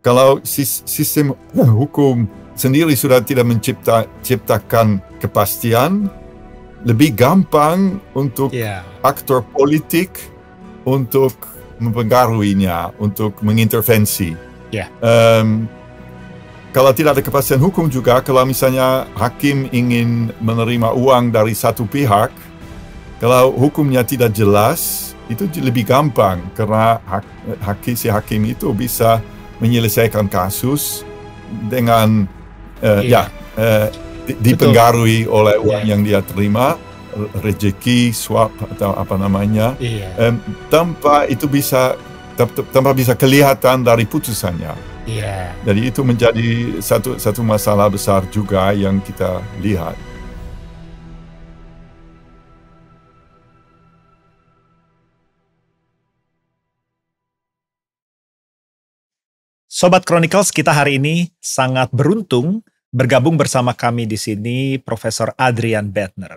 kalau sistem hukum sendiri sudah tidak menciptakan kepastian, lebih gampang untuk aktor politik untuk mempengaruhinya, untuk mengintervensi. Kalau tidak ada kepastian hukum juga, kalau misalnya hakim ingin menerima uang dari satu pihak, kalau hukumnya tidak jelas, itu lebih gampang karena si hakim itu bisa menyelesaikan kasus dengan dipengaruhi oleh uang yang dia terima, rezeki, suap atau apa namanya, tanpa bisa kelihatan dari putusannya. Jadi itu menjadi satu masalah besar juga yang kita lihat. Sobat Chronicles, kita hari ini sangat beruntung bergabung bersama kami di sini Profesor Adrian Bettner,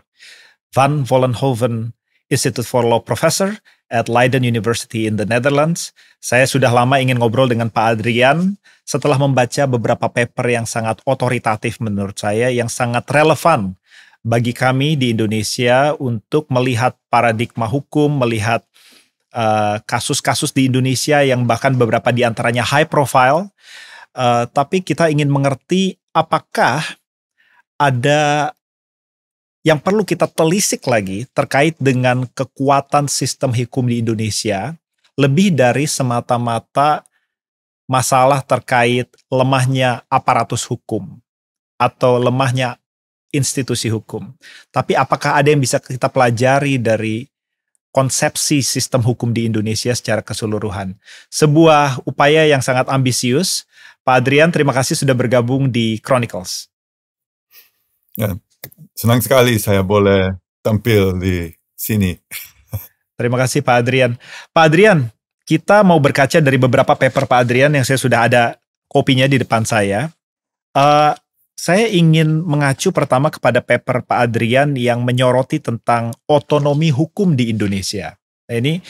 Van Vollenhoven Institute for Law Professor at Leiden University in the Netherlands. Saya sudah lama ingin ngobrol dengan Pak Adrian setelah membaca beberapa paper yang sangat otoritatif menurut saya, yang sangat relevan bagi kami di Indonesia untuk melihat paradigma hukum, melihat kasus-kasus di Indonesia yang bahkan beberapa di antaranya high profile. Tapi kita ingin mengerti apakah ada yang perlu kita telisik lagi terkait dengan kekuatan sistem hukum di Indonesia, lebih dari semata-mata masalah terkait lemahnya aparatus hukum atau lemahnya institusi hukum. Tapi apakah ada yang bisa kita pelajari dari konsepsi sistem hukum di Indonesia secara keseluruhan? Sebuah upaya yang sangat ambisius. Pak Adrian, terima kasih sudah bergabung di Chronicles. Senang sekali saya boleh tampil di sini. Terima kasih Pak Adrian. Pak Adrian, kita mau berkaca dari beberapa paper Pak Adrian yang saya sudah ada kopinya di depan saya. Saya ingin mengacu pertama kepada paper Pak Adrian yang menyoroti tentang otonomi hukum di Indonesia. Nah, ini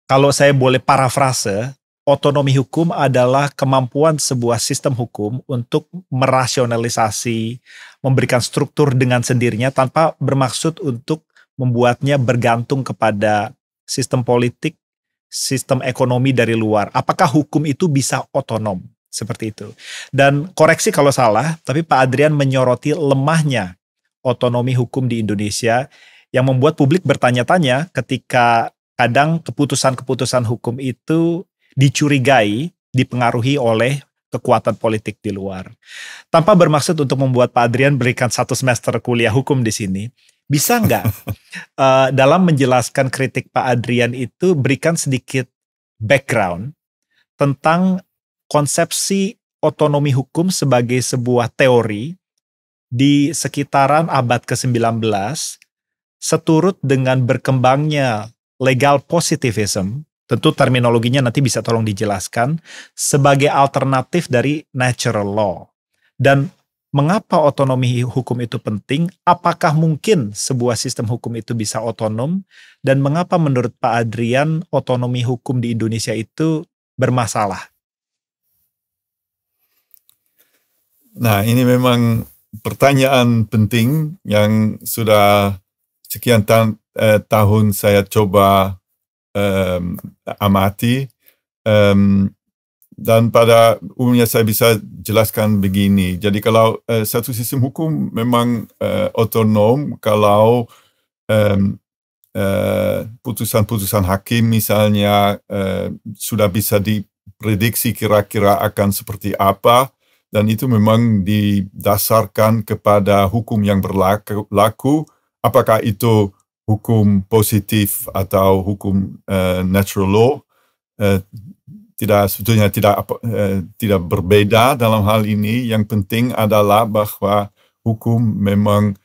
kalau saya boleh parafrase, otonomi hukum adalah kemampuan sebuah sistem hukum untuk merasionalisasi, memberikan struktur dengan sendirinya tanpa bermaksud untuk membuatnya bergantung kepada sistem politik, sistem ekonomi dari luar. Apakah hukum itu bisa otonom? Seperti itu. Dan koreksi kalau salah, tapi Pak Adrian menyoroti lemahnya otonomi hukum di Indonesia yang membuat publik bertanya-tanya ketika kadang keputusan-keputusan hukum itu dicurigai, dipengaruhi oleh kekuatan politik di luar. Tanpa bermaksud untuk membuat Pak Adrian berikan 1 semester kuliah hukum di sini, bisa nggak dalam menjelaskan kritik Pak Adrian itu berikan sedikit background tentang konsepsi otonomi hukum sebagai sebuah teori di sekitaran abad ke-19 seturut dengan berkembangnya legal positivism. Tentu terminologinya nanti bisa tolong dijelaskan, sebagai alternatif dari natural law. Dan mengapa otonomi hukum itu penting? Apakah mungkin sebuah sistem hukum itu bisa otonom? Dan mengapa menurut Pak Adrian otonomi hukum di Indonesia itu bermasalah? Nah, ini memang pertanyaan penting yang sudah sekian tahun saya coba amati, dan pada umumnya saya bisa jelaskan begini. Jadi kalau satu sistem hukum memang otonom kalau putusan-putusan hakim misalnya sudah bisa diprediksi kira-kira akan seperti apa, dan itu memang didasarkan kepada hukum yang berlaku, apakah itu hukum positif atau hukum natural law. Sebetulnya tidak berbeda dalam hal ini. Yang penting adalah bahwa hukum memang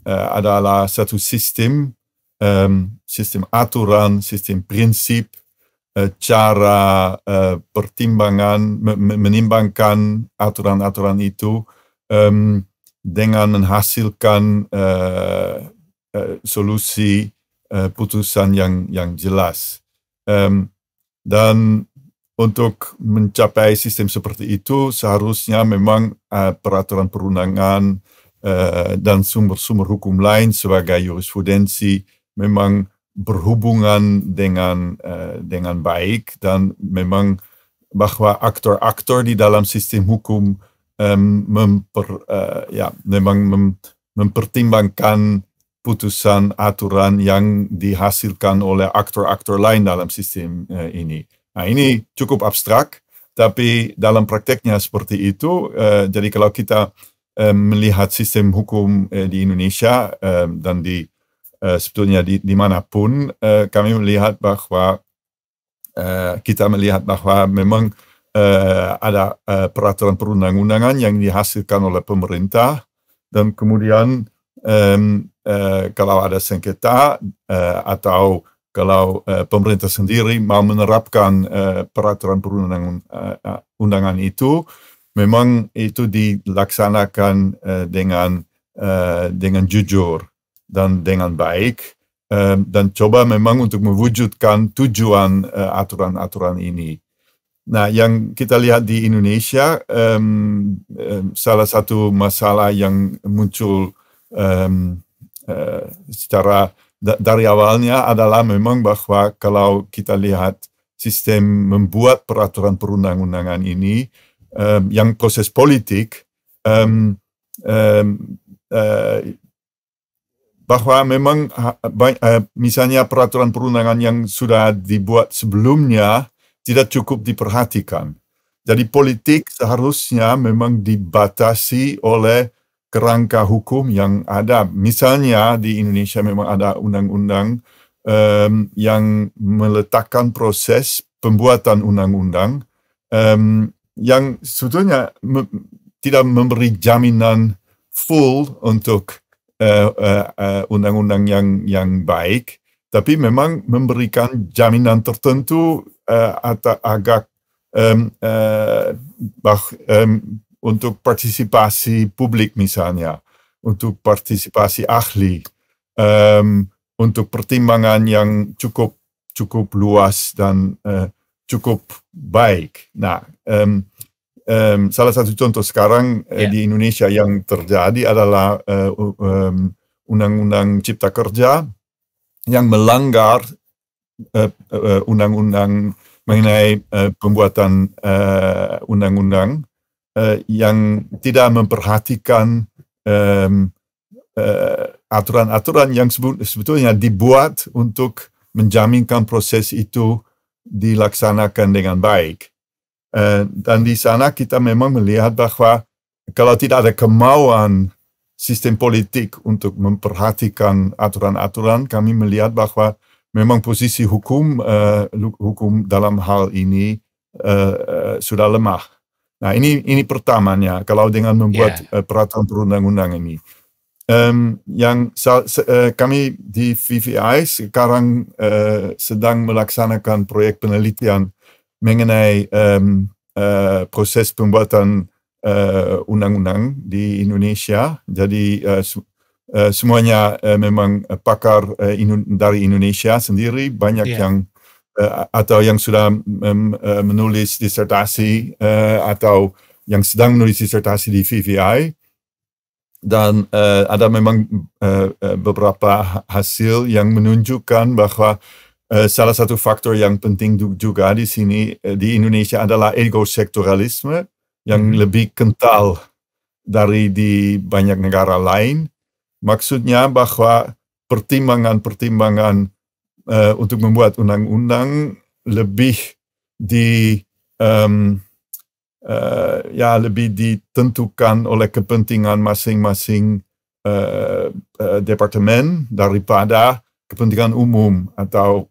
adalah satu sistem aturan, sistem prinsip, cara pertimbangan, menimbangkan aturan-aturan itu dengan menghasilkan solusi putusan yang jelas. Dan untuk mencapai sistem seperti itu seharusnya memang peraturan perundangan dan sumber-sumber hukum lain sebagai jurisprudensi memang berhubungan dengan baik, dan memang bahwa aktor-aktor di dalam sistem hukum memang mempertimbangkan putusan aturan yang dihasilkan oleh aktor-aktor lain dalam sistem ini. Nah, ini cukup abstrak, tapi dalam prakteknya seperti itu. Jadi kalau kita melihat sistem hukum di Indonesia dan sebetulnya dimanapun, kami melihat bahwa memang ada peraturan perundang-undangan yang dihasilkan oleh pemerintah, dan kemudian kalau ada sengketa atau kalau pemerintah sendiri mau menerapkan peraturan perundang-undangan itu, memang itu dilaksanakan dengan jujur dan dengan baik, dan coba memang untuk mewujudkan tujuan aturan-aturan ini. Nah, yang kita lihat di Indonesia, salah satu masalah yang muncul secara dari awalnya adalah memang bahwa kalau kita lihat sistem membuat peraturan perundang-undangan ini, yang proses politik, bahwa memang misalnya peraturan perundangan yang sudah dibuat sebelumnya tidak cukup diperhatikan. Jadi politik seharusnya memang dibatasi oleh kerangka hukum yang ada. Misalnya di Indonesia memang ada undang-undang yang meletakkan proses pembuatan undang-undang yang sebetulnya tidak memberi jaminan full untuk undang-undang yang baik, tapi memang memberikan jaminan tertentu agak untuk partisipasi publik misalnya, untuk partisipasi ahli, untuk pertimbangan yang cukup luas dan cukup baik. Nah, salah satu contoh sekarang di Indonesia yang terjadi adalah Undang-Undang Cipta Kerja yang melanggar undang-undang mengenai pembuatan undang-undang yang tidak memperhatikan aturan-aturan yang sebetulnya dibuat untuk menjaminkan proses itu dilaksanakan dengan baik. Dan di sana kita memang melihat bahwa kalau tidak ada kemauan sistem politik untuk memperhatikan aturan-aturan, kami melihat bahwa memang posisi hukum dalam hal ini sudah lemah. Nah, ini pertamanya kalau dengan membuat peraturan perundang-undang ini. Kami di VVI sekarang sedang melaksanakan proyek penelitian mengenai proses pembuatan undang-undang di Indonesia. Jadi semuanya memang pakar dari Indonesia sendiri, banyak yang atau yang sudah menulis disertasi atau yang sedang menulis disertasi di VVI, dan ada memang beberapa hasil yang menunjukkan bahwa salah satu faktor yang penting juga di sini di Indonesia adalah ego sektoralisme yang lebih kental dari di banyak negara lain. Maksudnya bahwa pertimbangan-pertimbangan untuk membuat undang-undang lebih lebih ditentukan oleh kepentingan masing-masing departemen daripada kepentingan umum, atau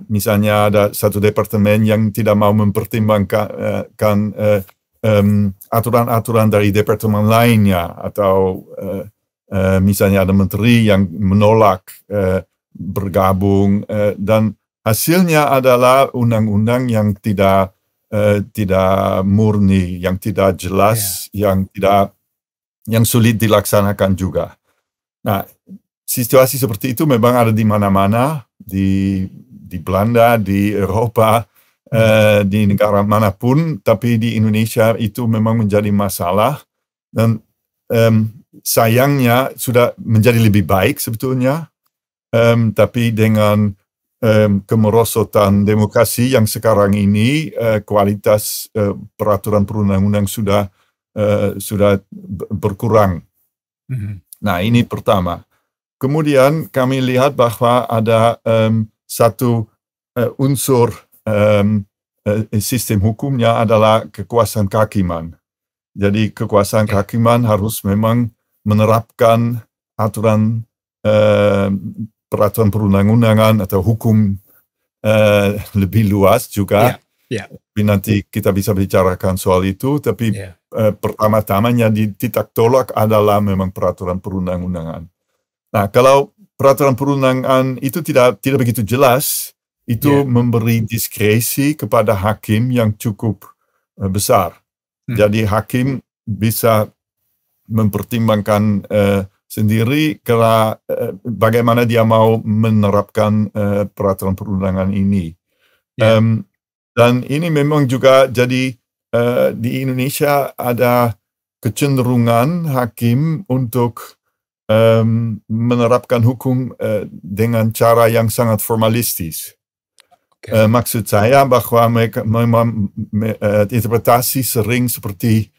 misalnya ada satu departemen yang tidak mau mempertimbangkan aturan-aturan dari departemen lainnya, atau misalnya ada menteri yang menolak bergabung, dan hasilnya adalah undang-undang yang tidak murni, yang tidak jelas, yang sulit dilaksanakan juga. Nah, situasi seperti itu memang ada di mana-mana, di Belanda, di Eropa, di negara manapun, tapi di Indonesia itu memang menjadi masalah dan sayangnya sudah menjadi lebih baik sebetulnya, tapi dengan kemerosotan demokrasi yang sekarang ini, kualitas peraturan perundang-undang sudah berkurang. Nah, ini pertama. Kemudian kami lihat bahwa ada satu unsur sistem hukumnya adalah kekuasaan kehakiman. Jadi kekuasaan kehakiman harus memang menerapkan aturan peraturan perundang-undangan atau hukum lebih luas juga. Tapi nanti kita bisa bicarakan soal itu. Tapi pertama-tamanya titik tolak adalah memang peraturan perundang-undangan. Nah, kalau peraturan perundangan itu tidak begitu jelas, itu memberi diskresi kepada hakim yang cukup besar. Jadi hakim bisa mempertimbangkan sendiri bagaimana dia mau menerapkan peraturan perundangan ini. Dan ini memang juga jadi di Indonesia ada kecenderungan hakim untuk menerapkan hukum dengan cara yang sangat formalistis. Maksud saya bahwa mereka memang interpretasi sering seperti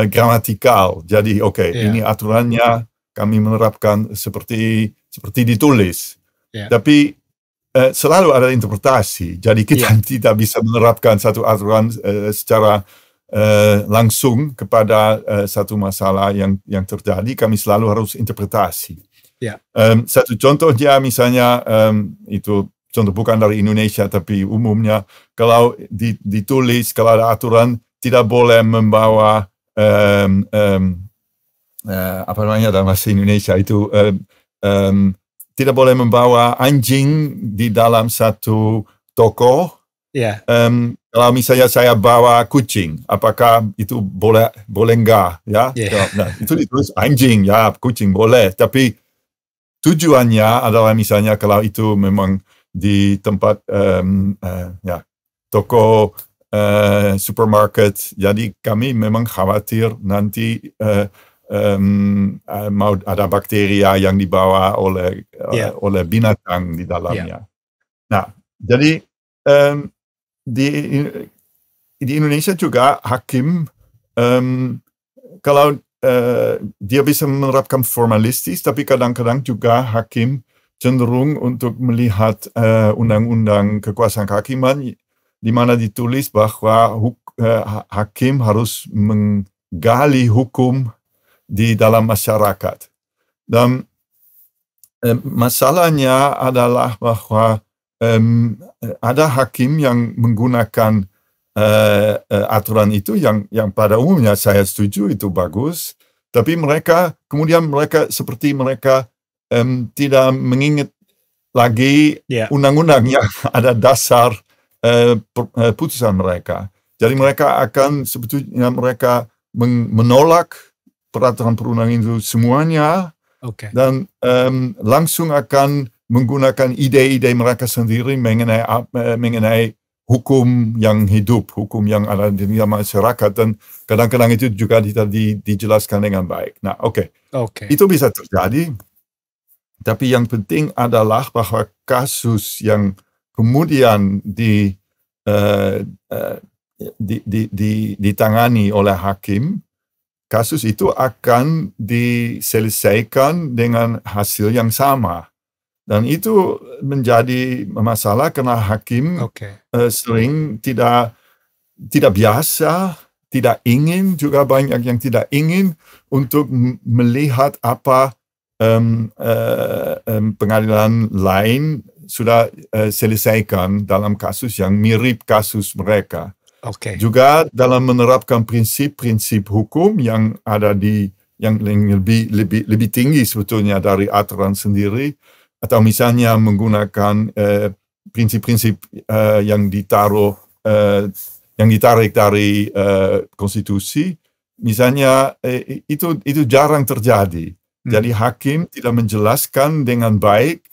gramatikal. Jadi ini aturannya kami menerapkan seperti ditulis. Tapi selalu ada interpretasi. Jadi kita tidak bisa menerapkan satu aturan secara langsung kepada satu masalah yang terjadi. Kami selalu harus interpretasi. Satu contohnya misalnya itu contoh bukan dari Indonesia tapi umumnya kalau ditulis kalau ada aturan tidak boleh membawa apa namanya dalam bahasa Indonesia itu tidak boleh membawa anjing di dalam satu toko. Kalau misalnya saya bawa kucing, apakah itu boleh enggak? Ya, nah, itu ditulis anjing, ya kucing boleh. Tapi tujuannya adalah misalnya kalau itu memang di tempat toko supermarket, jadi kami memang khawatir nanti mau ada bakteria yang dibawa oleh binatang di dalamnya. Nah, jadi di Indonesia juga hakim kalau dia bisa menerapkan formalistis, tapi kadang-kadang juga hakim cenderung untuk melihat undang-undang kekuasaan kehakiman di mana ditulis bahwa hakim harus menggali hukum di dalam masyarakat. Dan masalahnya adalah bahwa ada hakim yang menggunakan aturan itu yang pada umumnya saya setuju itu bagus, tapi kemudian mereka tidak mengingat lagi undang-undang yang ada dasar putusan mereka. Jadi mereka akan sebetulnya menolak peraturan perundangan itu semuanya dan langsung akan menggunakan ide-ide mereka sendiri mengenai hukum yang hidup, hukum yang ada di dalam masyarakat, dan kadang-kadang itu juga tidak dijelaskan dengan baik. Nah, itu bisa terjadi, tapi yang penting adalah bahwa kasus yang kemudian ditangani oleh hakim, kasus itu akan diselesaikan dengan hasil yang sama. Dan itu menjadi masalah karena hakim sering tidak biasa, tidak ingin, juga banyak yang tidak ingin untuk melihat apa pengadilan lain sudah selesaikan dalam kasus yang mirip kasus mereka. Juga dalam menerapkan prinsip-prinsip hukum yang ada yang lebih tinggi sebetulnya dari aturan sendiri, atau misalnya menggunakan prinsip-prinsip yang ditarik dari konstitusi, misalnya itu jarang terjadi. Jadi hakim tidak menjelaskan dengan baik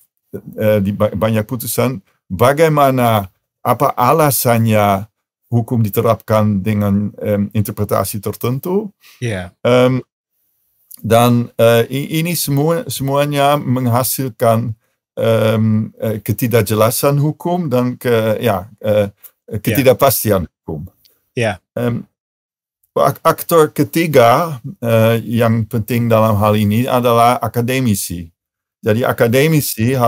di banyak putusan bagaimana apa alasannya hukum diterapkan dengan interpretasi tertentu. Ya. Dan ini semuanya menghasilkan ketidakjelasan hukum dan ketidakpastian hukum. Ya. Aktor ketiga yang penting dalam hal ini adalah akademisi. Jadi akademisi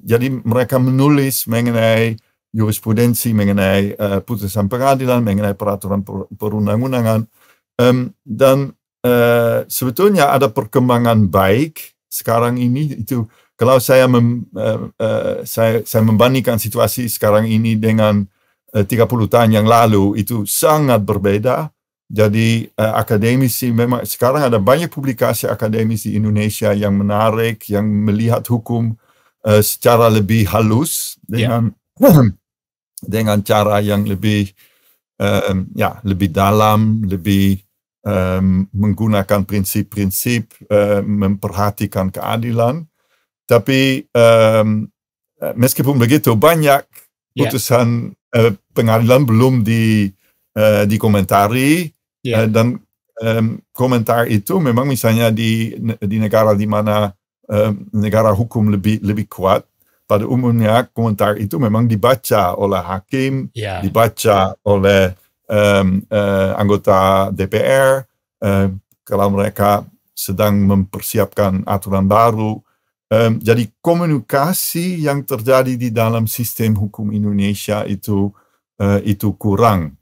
jadi mereka menulis mengenai jurisprudensi, mengenai putusan pengadilan, mengenai peraturan perundang-undangan, dan sebetulnya ada perkembangan baik sekarang ini. Itu kalau saya membandingkan situasi sekarang ini dengan 30 tahun yang lalu, itu sangat berbeda. Jadi akademisi memang sekarang ada banyak publikasi akademis di Indonesia yang menarik, yang melihat hukum secara lebih halus dengan cara yang lebih lebih dalam, lebih menggunakan prinsip-prinsip, memperhatikan keadilan. Tapi meskipun begitu, banyak putusan pengadilan belum dikomentari. Dan komentar itu memang misalnya di negara di mana negara hukum lebih kuat, pada umumnya komentar itu memang dibaca oleh hakim, dibaca oleh anggota DPR kalau mereka sedang mempersiapkan aturan baru. Jadi komunikasi yang terjadi di dalam sistem hukum Indonesia itu kurang.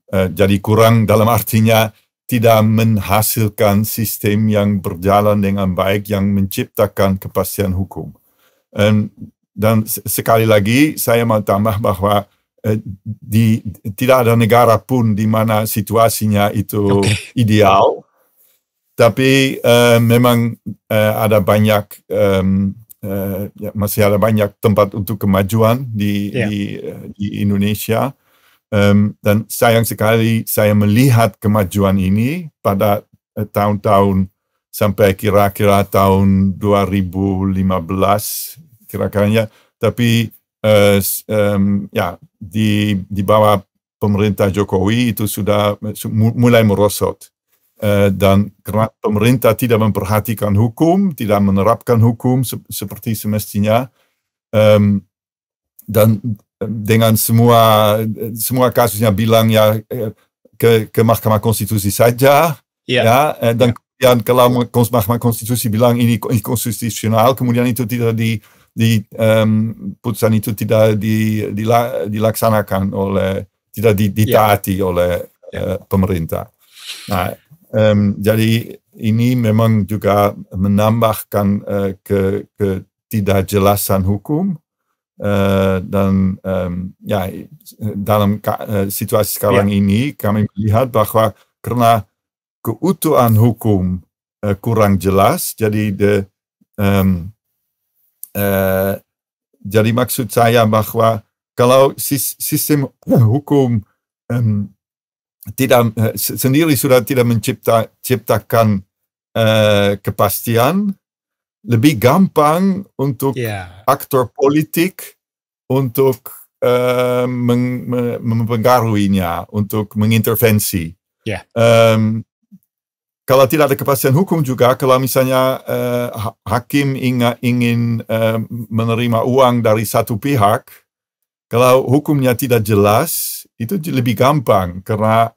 Jadi kurang dalam artinya tidak menghasilkan sistem yang berjalan dengan baik, yang menciptakan kepastian hukum. Dan sekali lagi saya mau tambah bahwa tidak ada negara pun di mana situasinya itu ideal, tapi memang ada banyak masih ada banyak tempat untuk kemajuan di Indonesia. Dan sayang sekali saya melihat kemajuan ini pada tahun-tahun sampai kira-kira tahun 2015 kira-kiranya, tapi di bawah pemerintah Jokowi itu sudah mulai merosot, dan karena pemerintah tidak memperhatikan hukum, tidak menerapkan hukum seperti semestinya, dan dengan semua kasusnya bilang ke Mahkamah Konstitusi saja, dan kemudian kalau Mahkamah Konstitusi bilang ini konstitusional, kemudian itu tidak putusan itu tidak dilaksanakan tidak ditaati oleh pemerintah. Nah, jadi ini memang juga menambahkan ketidakjelasan hukum. Dan dalam situasi sekarang ini kami melihat bahwa karena keutuhan hukum kurang jelas, jadi jadi maksud saya bahwa kalau sistem hukum sendiri sudah tidak menciptakan kepastian, lebih gampang untuk aktor politik untuk mempengaruhinya, untuk mengintervensi. Kalau tidak ada kepastian hukum juga, kalau misalnya hakim ingin menerima uang dari satu pihak, kalau hukumnya tidak jelas, itu lebih gampang karena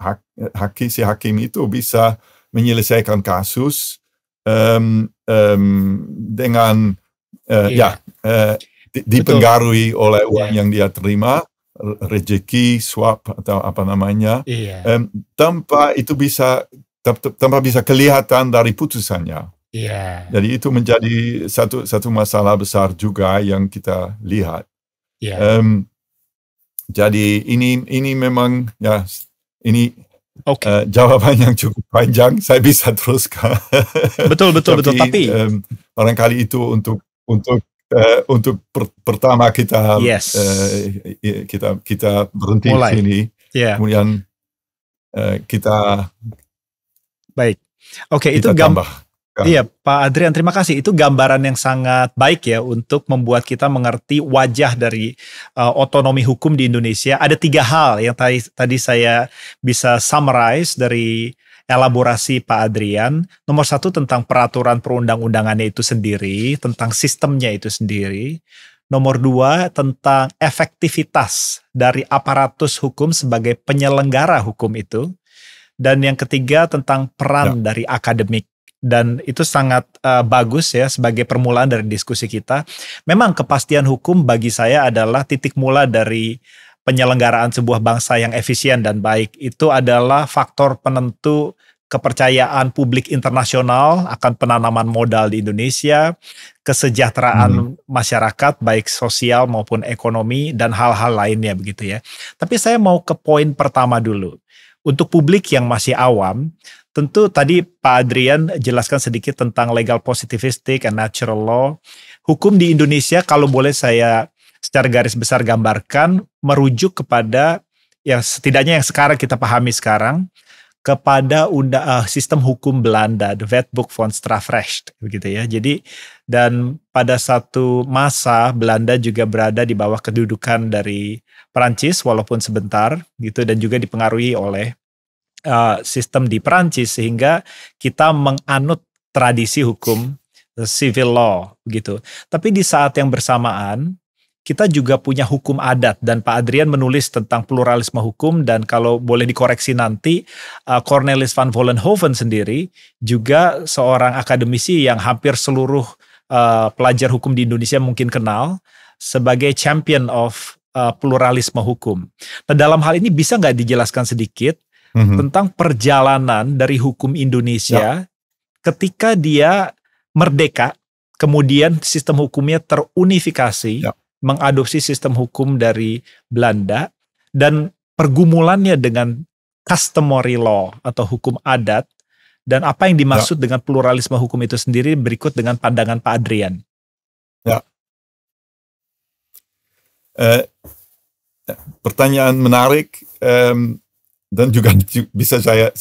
si hakim itu bisa menyelesaikan kasus dengan dipengaruhi oleh uang yang dia terima, rejeki, suap atau apa namanya, tanpa bisa kelihatan dari putusannya. Jadi itu menjadi satu masalah besar juga yang kita lihat. Jadi ini memang ini jawaban yang cukup panjang, saya bisa teruskan. Betul. Tapi barangkali itu untuk pertama kita kita berhenti di sini. Kemudian kita baik. Oke, itu tambah. Iya, Pak Adrian, terima kasih. Itu gambaran yang sangat baik ya untuk membuat kita mengerti wajah dari otonomi hukum di Indonesia. Ada 3 hal yang tadi saya bisa summarize dari elaborasi Pak Adrian. Nomor 1 tentang peraturan perundang-undangannya itu sendiri, tentang sistemnya itu sendiri. Nomor 2 tentang efektivitas dari aparatus hukum sebagai penyelenggara hukum itu. Dan yang ketiga tentang peran dari akademik. Dan itu sangat bagus ya sebagai permulaan dari diskusi kita. Memang kepastian hukum bagi saya adalah titik mula dari penyelenggaraan sebuah bangsa yang efisien dan baik. Itu adalah faktor penentu kepercayaan publik internasional akan penanaman modal di Indonesia, kesejahteraan masyarakat baik sosial maupun ekonomi dan hal-hal lainnya begitu ya. Tapi saya mau ke poin pertama dulu. Untuk publik yang masih awam, tentu tadi Pak Adrian jelaskan sedikit tentang legal positivistic and natural law. Hukum di Indonesia kalau boleh saya secara garis besar gambarkan merujuk kepada ya setidaknya yang sekarang kita pahami sekarang kepada sistem hukum Belanda, the Wetboek van Strafrecht begitu ya. Jadi dan pada satu masa Belanda juga berada di bawah kedudukan dari Perancis walaupun sebentar gitu dan juga dipengaruhi oleh sistem di Perancis sehingga kita menganut tradisi hukum civil law begitu. Tapi di saat yang bersamaan kita juga punya hukum adat dan Pak Adrian menulis tentang pluralisme hukum dan kalau boleh dikoreksi nanti Cornelis van Vollenhoven sendiri juga seorang akademisi yang hampir seluruh pelajar hukum di Indonesia mungkin kenal sebagai champion of pluralisme hukum. Nah dalam hal ini bisa nggak dijelaskan sedikit tentang perjalanan dari hukum Indonesia ketika dia merdeka, kemudian sistem hukumnya terunifikasi, mengadopsi sistem hukum dari Belanda, dan pergumulannya dengan customary law atau hukum adat, dan apa yang dimaksud dengan pluralisme hukum itu sendiri berikut dengan pandangan Pak Adrian. Pertanyaan menarik dan juga bisa saya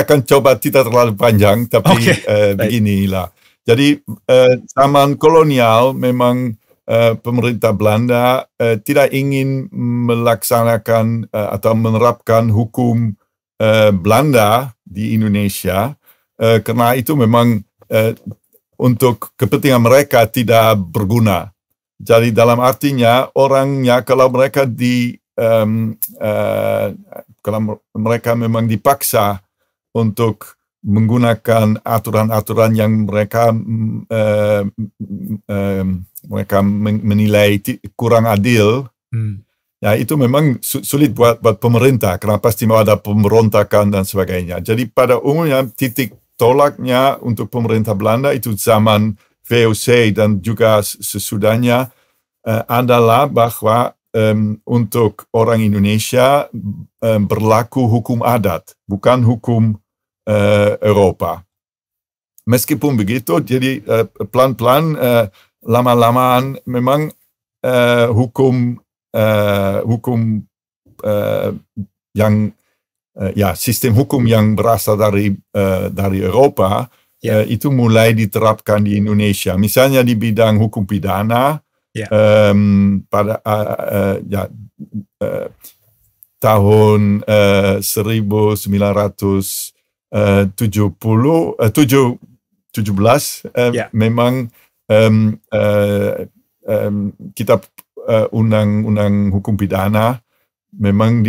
akan coba tidak terlalu panjang tapi beginilah. Jadi zaman kolonial memang pemerintah Belanda tidak ingin melaksanakan atau menerapkan hukum Belanda di Indonesia karena itu memang untuk kepentingan mereka tidak berguna. Jadi dalam artinya orangnya kalau mereka kalau mereka memang dipaksa untuk menggunakan aturan-aturan yang mereka menilai kurang adil, ya itu memang sulit buat pemerintah karena pasti mau ada pemberontakan dan sebagainya. Jadi pada umumnya titik tolaknya untuk pemerintah Belanda itu zaman VOC dan juga sesudahnya adalah bahwa untuk orang Indonesia berlaku hukum adat, bukan hukum Eropa. Meskipun begitu, jadi pelan-pelan, lama-lamaan memang hukum yang sistem hukum yang berasal dari Eropa itu mulai diterapkan di Indonesia. Misalnya di bidang hukum pidana pada tahun 1917 memang kitab undang-undang hukum pidana memang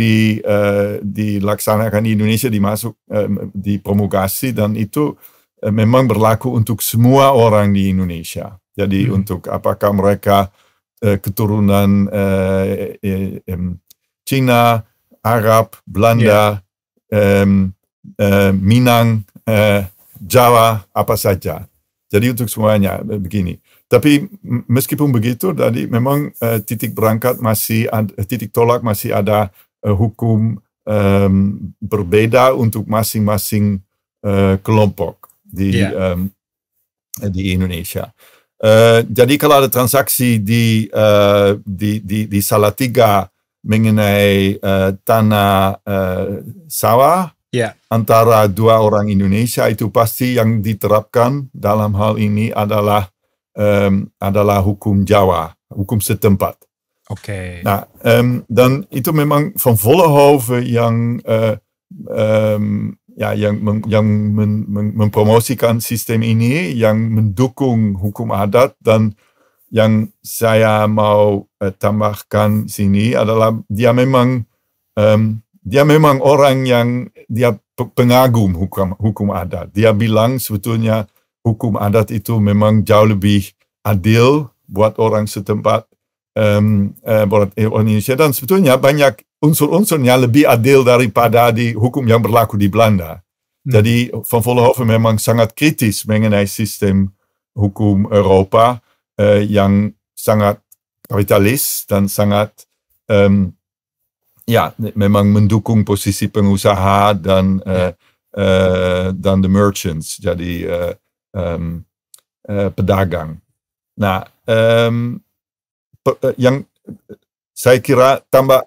dilaksanakan di Indonesia, dipromulgasi dan itu memang berlaku untuk semua orang di Indonesia. Jadi untuk apakah mereka keturunan Cina, Arab, Belanda, Minang, Jawa, apa saja. Jadi untuk semuanya begini. Tapi meskipun begitu, tadi memang titik tolak masih ada hukum berbeda untuk masing-masing kelompok di Indonesia. Jadi kalau ada transaksi di Salatiga mengenai tanah sawah Ya. antara dua orang Indonesia, itu pasti yang diterapkan dalam hal ini adalah hukum Jawa, hukum setempat. Oke. Nah, dan itu memang Van Vollenhoven yang mempromosikan sistem ini, yang mendukung hukum adat, dan yang saya mau tambahkan sini adalah dia memang orang yang dia pengagum hukum adat. Dia bilang sebetulnya hukum adat itu memang jauh lebih adil buat orang setempat, buat Indonesia, dan sebetulnya banyak unsur-unsurnya lebih adil daripada di hukum yang berlaku di Belanda. Jadi Van Vollenhoven memang sangat kritis mengenai sistem hukum Eropa yang sangat kapitalis dan sangat memang mendukung posisi pengusaha dan the merchants, jadi pedagang. Nah, yang saya kira tambah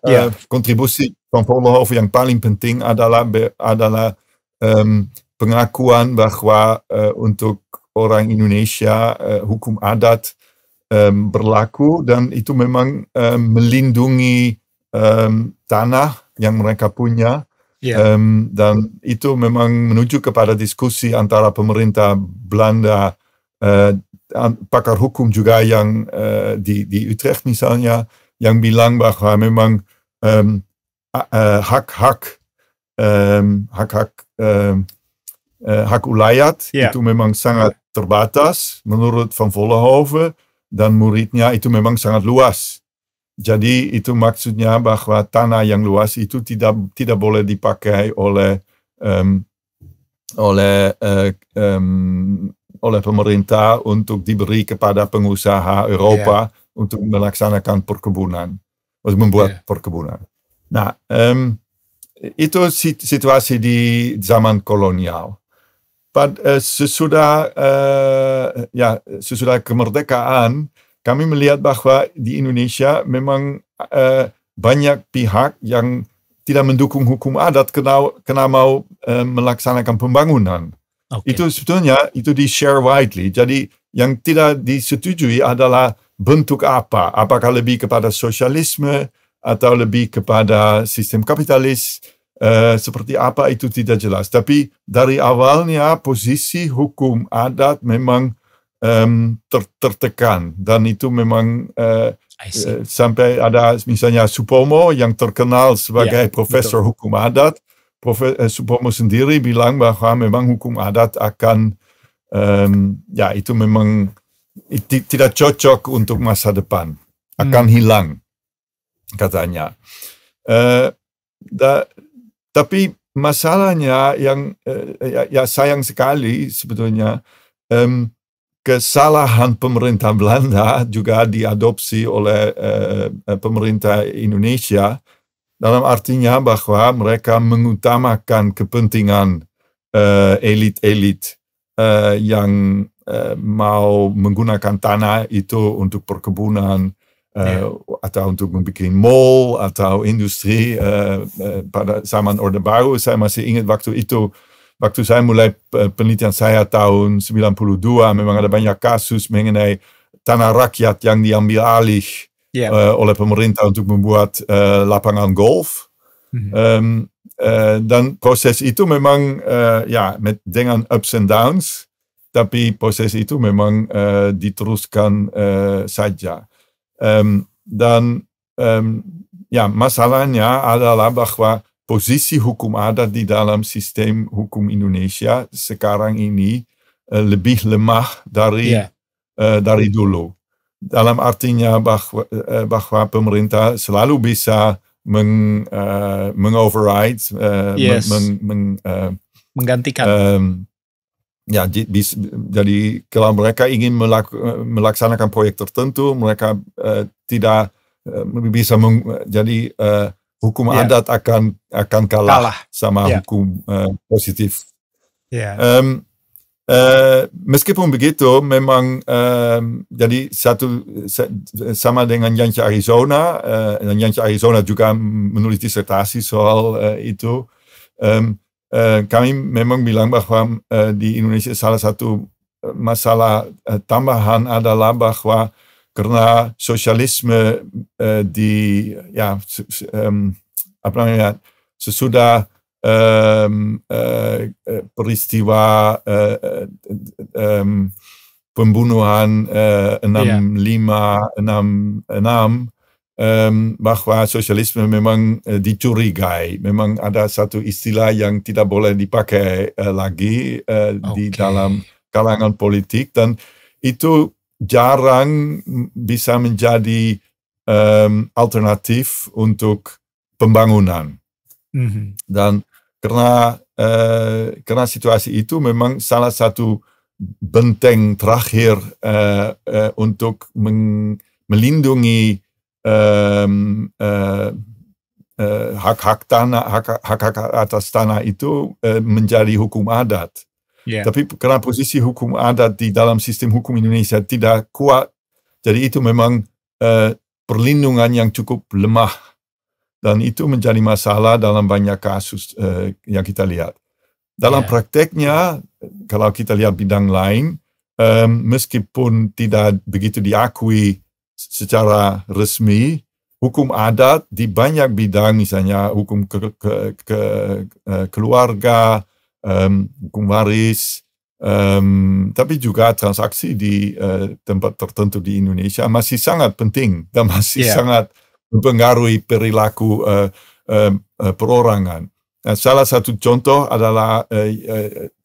kontribusi Van Vollenhoven yang paling penting adalah pengakuan bahwa untuk orang Indonesia hukum adat berlaku, dan itu memang melindungi tanah yang mereka punya. Dan itu memang menuju kepada diskusi antara pemerintah Belanda, pakar hukum juga yang di Utrecht misalnya, yang bilang bahwa memang hak ulayat itu memang sangat terbatas menurut Van Vollenhoven, dan muridnya itu memang sangat luas. Jadi itu maksudnya bahwa tanah yang luas itu tidak boleh dipakai oleh pemerintah untuk diberi kepada pengusaha Eropa untuk melaksanakan perkebunan, untuk membuat perkebunan. Nah, itu situasi di zaman kolonial. Sesudah kemerdekaan, kami melihat bahwa di Indonesia memang banyak pihak yang tidak mendukung hukum adat karena mau melaksanakan pembangunan. Okay. Itu sebetulnya itu di-share widely. Jadi yang tidak disetujui adalah bentuk apa. Apakah lebih kepada sosialisme atau lebih kepada sistem kapitalis. Seperti apa itu tidak jelas. Tapi dari awalnya posisi hukum adat memang tertekan. Dan itu memang sampai ada misalnya Supomo yang terkenal sebagai profesor hukum adat. Supomo sendiri bilang bahwa memang hukum adat akan itu memang tidak cocok untuk masa depan, akan hilang katanya. Tapi masalahnya yang sayang sekali sebetulnya, kesalahan pemerintah Belanda juga diadopsi oleh pemerintah Indonesia. Dalam artinya bahwa mereka mengutamakan kepentingan elit-elit yang mau menggunakan tanah itu untuk perkebunan atau untuk membuat mall atau industri. Pada zaman Orde Baru, saya masih ingat waktu itu, waktu saya mulai penelitian saya tahun 92, memang ada banyak kasus mengenai tanah rakyat yang diambil alih oleh pemerintah untuk membuat lapangan golf. Dan proses itu memang dengan ups and downs, tapi proses itu memang diteruskan saja. Masalahnya adalah bahwa posisi hukum adat di dalam sistem hukum Indonesia sekarang ini lebih lemah dari dulu. Dalam artinya bahwa pemerintah selalu bisa mengoverride, menggantikan. Jadi kalau mereka ingin melaksanakan proyek tertentu, mereka tidak bisa jadi hukum adat akan kalah sama hukum positif. Meskipun begitu, memang jadi sama dengan Jantje Arizona, dan Jantje Arizona juga menulis disertasi soal itu. kami memang bilang bahwa di Indonesia salah satu masalah tambahan adalah bahwa karena sosialisme sesudah peristiwa pembunuhan 6566 bahwa sosialisme memang dicurigai. Memang ada satu istilah yang tidak boleh dipakai lagi di dalam kalangan politik, dan itu jarang bisa menjadi alternatif untuk pembangunan. Dan karena situasi itu memang salah satu benteng terakhir untuk melindungi hak-hak atas tanah itu menjadi hukum adat. Tapi karena posisi hukum adat di dalam sistem hukum Indonesia tidak kuat, jadi itu memang perlindungan yang cukup lemah, dan itu menjadi masalah dalam banyak kasus yang kita lihat. Dalam prakteknya, kalau kita lihat bidang lain, meskipun tidak begitu diakui secara resmi, hukum adat di banyak bidang, misalnya hukum keluarga, hukum waris, tapi juga transaksi di tempat tertentu di Indonesia masih sangat penting dan masih sangat mempengaruhi perilaku perorangan. Nah, salah satu contoh adalah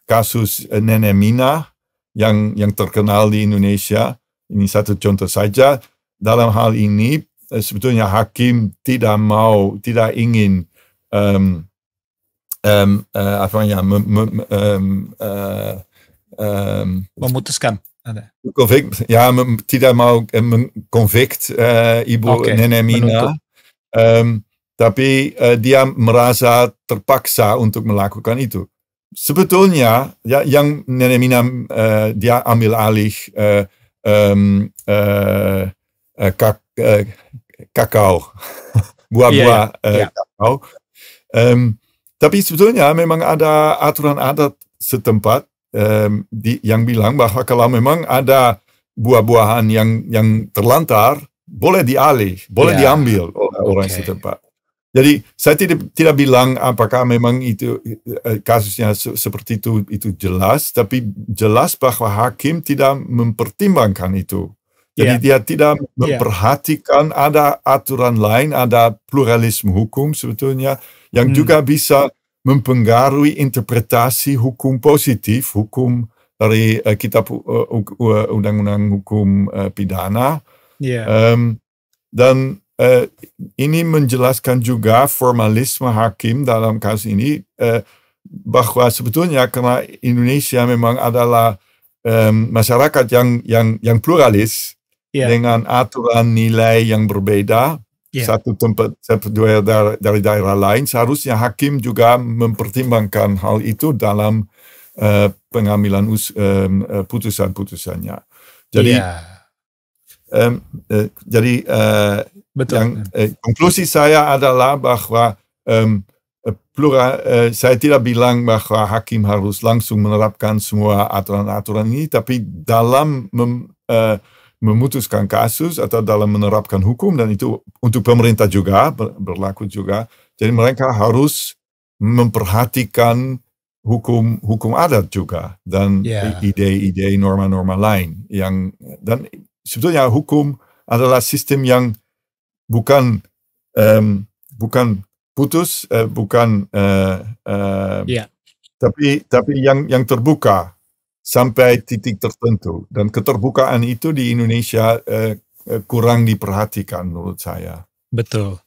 kasus Nenek Mina yang terkenal di Indonesia. Ini satu contoh saja. Dalam hal ini sebetulnya hakim tidak ingin memutuskan. Tidak mau mengkonvikt Ibu Nenek Mina, tapi dia merasa terpaksa untuk melakukan itu. Sebetulnya yang Nenek Mina dia ambil alih kakao, buah-buah kakao. Tapi sebetulnya memang ada aturan adat setempat yang bilang bahwa kalau memang ada buah-buahan yang terlantar, boleh dialih, boleh diambil oleh orang setempat. Jadi saya tidak bilang apakah memang itu kasusnya seperti itu jelas, tapi jelas bahwa hakim tidak mempertimbangkan itu. Jadi dia tidak memperhatikan ada aturan lain, ada pluralisme hukum sebetulnya yang juga bisa mempengaruhi interpretasi hukum positif, hukum dari kitab undang-undang hukum pidana. Dan ini menjelaskan juga formalisme hakim dalam kasus ini, bahwa sebetulnya karena Indonesia memang adalah masyarakat yang pluralis, dengan aturan nilai yang berbeda, satu tempat dari daerah lain, seharusnya hakim juga mempertimbangkan hal itu dalam pengambilan putusan-putusannya. Jadi konklusi saya adalah bahwa saya tidak bilang bahwa hakim harus langsung menerapkan semua aturan-aturan ini, tapi dalam memutuskan kasus atau dalam menerapkan hukum, dan itu untuk pemerintah juga berlaku juga. Jadi mereka harus memperhatikan hukum adat juga dan ide-ide norma-norma lain dan sebetulnya hukum adalah sistem yang bukan putus, tapi yang terbuka sampai titik tertentu, dan keterbukaan itu di Indonesia kurang diperhatikan menurut saya. Betul.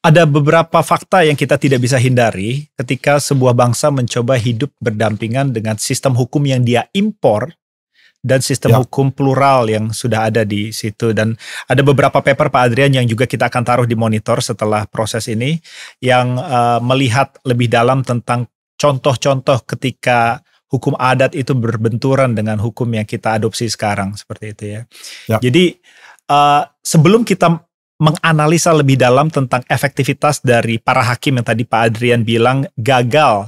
Ada beberapa fakta yang kita tidak bisa hindari ketika sebuah bangsa mencoba hidup berdampingan dengan sistem hukum yang dia impor dan sistem hukum plural yang sudah ada di situ. Dan ada beberapa paper Pak Adrian yang juga kita akan taruh di monitor setelah proses ini yang melihat lebih dalam tentang contoh-contoh ketika hukum adat itu berbenturan dengan hukum yang kita adopsi sekarang, seperti itu ya. Jadi sebelum kita menganalisa lebih dalam tentang efektivitas dari para hakim yang tadi Pak Adrian bilang gagal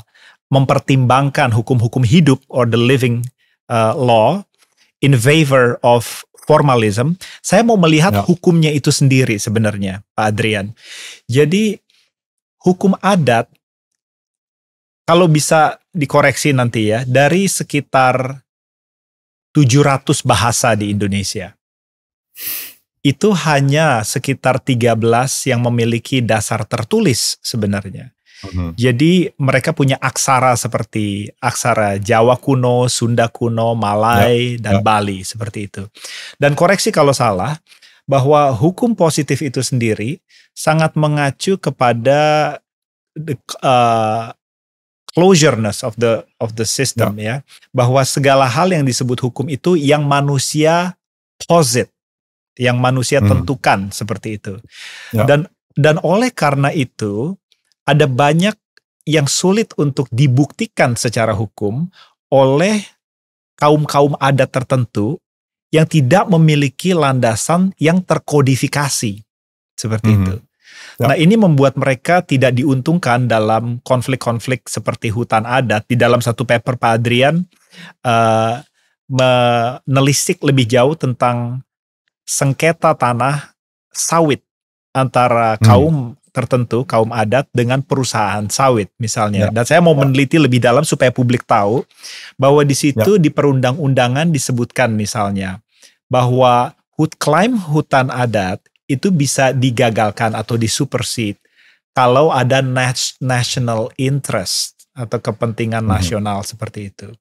mempertimbangkan hukum-hukum hidup or the living law in favor of formalism, saya mau melihat hukumnya itu sendiri sebenarnya, Pak Adrian. Jadi hukum adat, kalau bisa dikoreksi nanti ya, dari sekitar 700 bahasa di Indonesia, itu hanya sekitar 13 yang memiliki dasar tertulis sebenarnya. Jadi mereka punya aksara seperti aksara Jawa kuno, Sunda kuno, Malay, dan Bali seperti itu. Dan koreksi kalau salah, bahwa hukum positif itu sendiri sangat mengacu kepada the closureness of the system ya, bahwa segala hal yang disebut hukum itu yang manusia posit, yang manusia tentukan seperti itu. Dan oleh karena itu ada banyak yang sulit untuk dibuktikan secara hukum oleh kaum-kaum adat tertentu yang tidak memiliki landasan yang terkodifikasi seperti itu. Nah, ini membuat mereka tidak diuntungkan dalam konflik-konflik seperti hutan adat. Di dalam satu paper Pak Adrian menelisik lebih jauh tentang sengketa tanah sawit antara kaum tertentu, kaum adat dengan perusahaan sawit misalnya. Dan saya mau meneliti lebih dalam supaya publik tahu bahwa di situ di perundang-undangan disebutkan misalnya bahwa klaim hutan adat itu bisa digagalkan atau disupersede kalau ada national interest atau kepentingan nasional seperti itu.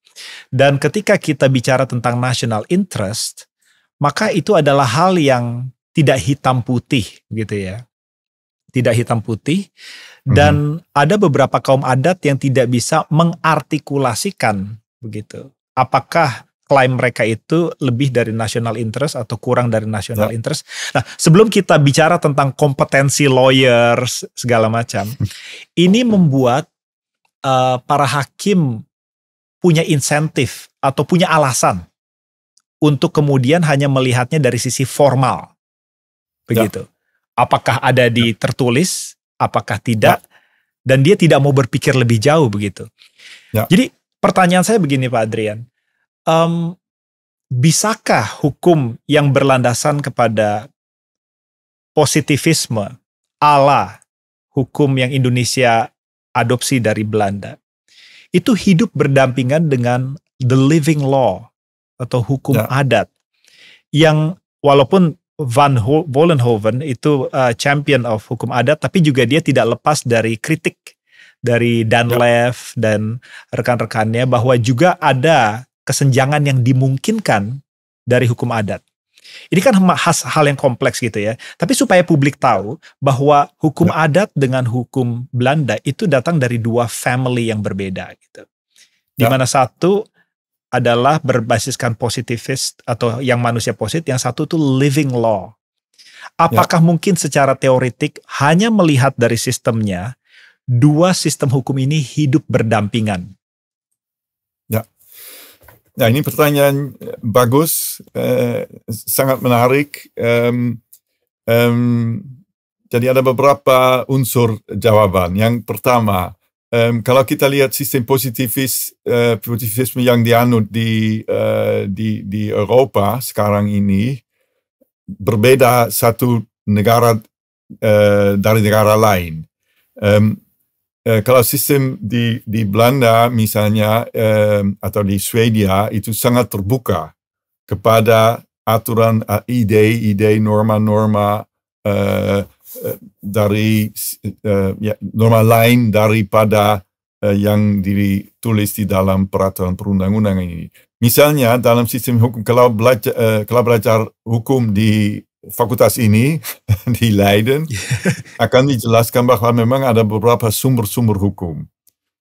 Dan ketika kita bicara tentang national interest, maka itu adalah hal yang tidak hitam putih gitu ya. Tidak hitam putih, dan ada beberapa kaum adat yang tidak bisa mengartikulasikan begitu. Apakah klaim mereka itu lebih dari national interest atau kurang dari national interest? Nah, sebelum kita bicara tentang kompetensi lawyers segala macam, ini membuat para hakim punya insentif atau punya alasan untuk kemudian hanya melihatnya dari sisi formal, begitu. Apakah ada di tertulis, apakah tidak, dan dia tidak mau berpikir lebih jauh begitu. Jadi pertanyaan saya begini Pak Adrian, bisakah hukum yang berlandasan kepada positivisme ala hukum yang Indonesia adopsi dari Belanda, itu hidup berdampingan dengan the living law atau hukum adat, yang walaupun Van Vollenhoven itu champion of hukum adat, tapi juga dia tidak lepas dari kritik dari Danlev dan rekan-rekannya bahwa juga ada kesenjangan yang dimungkinkan dari hukum adat. Ini kan hal yang kompleks gitu ya. Tapi supaya publik tahu bahwa hukum adat dengan hukum Belanda itu datang dari dua family yang berbeda gitu. Di mana satu adalah berbasiskan positivist atau yang manusia positif, yang satu itu living law. Apakah mungkin secara teoretik hanya melihat dari sistemnya, dua sistem hukum ini hidup berdampingan? Nah, ini pertanyaan bagus, sangat menarik. Jadi ada beberapa unsur jawaban. Yang pertama, kalau kita lihat sistem positivisme yang dianut di Eropa sekarang ini berbeda satu negara dari negara lain. Kalau sistem di Belanda misalnya atau di Swedia itu sangat terbuka kepada aturan ide, norma-norma dari norma lain daripada yang ditulis di dalam peraturan perundang-undangan ini. Misalnya dalam sistem hukum, kalau belajar hukum di fakultas ini di Leiden, akan dijelaskan bahwa memang ada beberapa sumber-sumber hukum.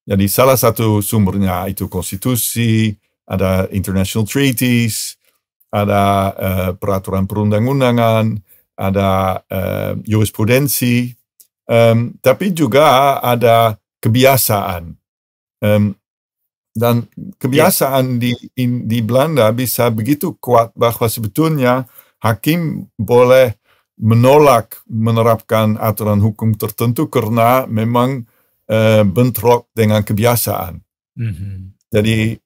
Jadi salah satu sumbernya itu konstitusi, ada international treaties, ada peraturan perundang-undangan, ada jurisprudensi, tapi juga ada kebiasaan. Dan kebiasaan di Belanda bisa begitu kuat bahwa sebetulnya hakim boleh menolak menerapkan aturan hukum tertentu karena memang bentrok dengan kebiasaan. Jadi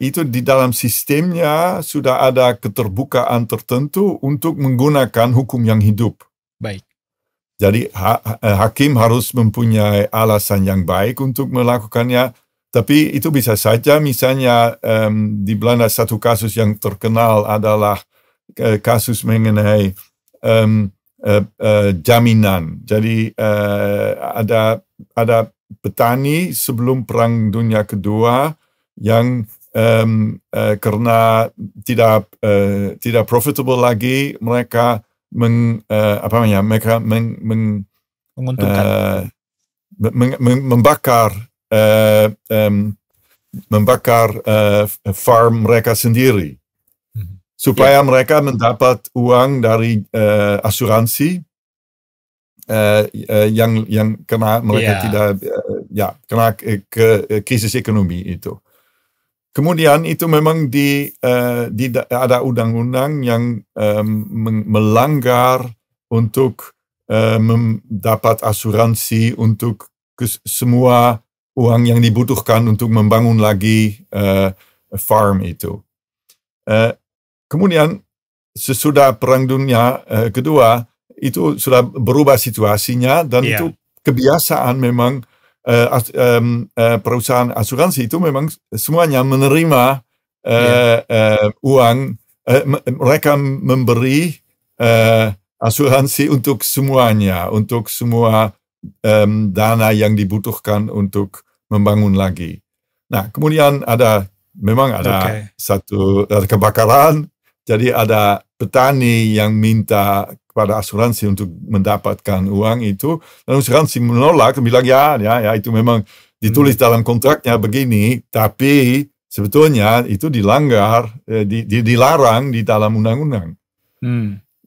itu di dalam sistemnya sudah ada keterbukaan tertentu untuk menggunakan hukum yang hidup. Baik. Jadi hakim harus mempunyai alasan yang baik untuk melakukannya. Tapi itu bisa saja, misalnya di Belanda satu kasus yang terkenal adalah kasus mengenai jaminan. Jadi ada petani sebelum Perang Dunia Kedua yang karena tidak profitable lagi, mereka membakar farm mereka sendiri supaya mereka mendapat uang dari asuransi yang karena mereka kena krisis ekonomi itu. Kemudian itu memang ada undang-undang yang melanggar untuk mendapat asuransi untuk semua uang yang dibutuhkan untuk membangun lagi farm itu. Kemudian sesudah Perang Dunia Kedua itu sudah berubah situasinya, dan itu kebiasaan memang perusahaan asuransi itu memang semuanya menerima uang, mereka memberi asuransi untuk semuanya, untuk semua dana yang dibutuhkan untuk membangun lagi. Nah, kemudian memang ada kebakaran, jadi ada petani yang minta kepada asuransi untuk mendapatkan uang itu, dan asuransi menolak, bilang ya itu memang ditulis dalam kontraknya begini, tapi sebetulnya itu dilanggar, dilarang di dalam undang-undang.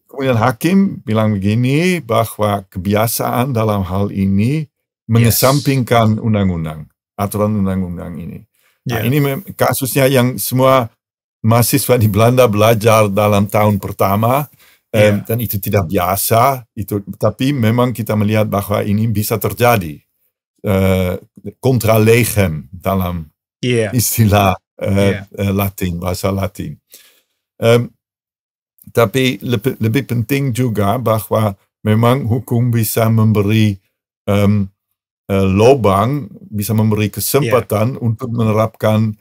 Kemudian hakim bilang begini, bahwa kebiasaan dalam hal ini mengesampingkan undang-undang, aturan undang-undang ini. Nah, ini kasusnya yang semua mahasiswa di Belanda belajar dalam tahun pertama. Dan itu tidak biasa, tapi memang kita melihat bahwa ini bisa terjadi. Contra legem dalam istilah Latin, bahasa Latin. Tapi lebih penting juga bahwa memang hukum bisa memberi lobang, bisa memberi kesempatan untuk menerapkan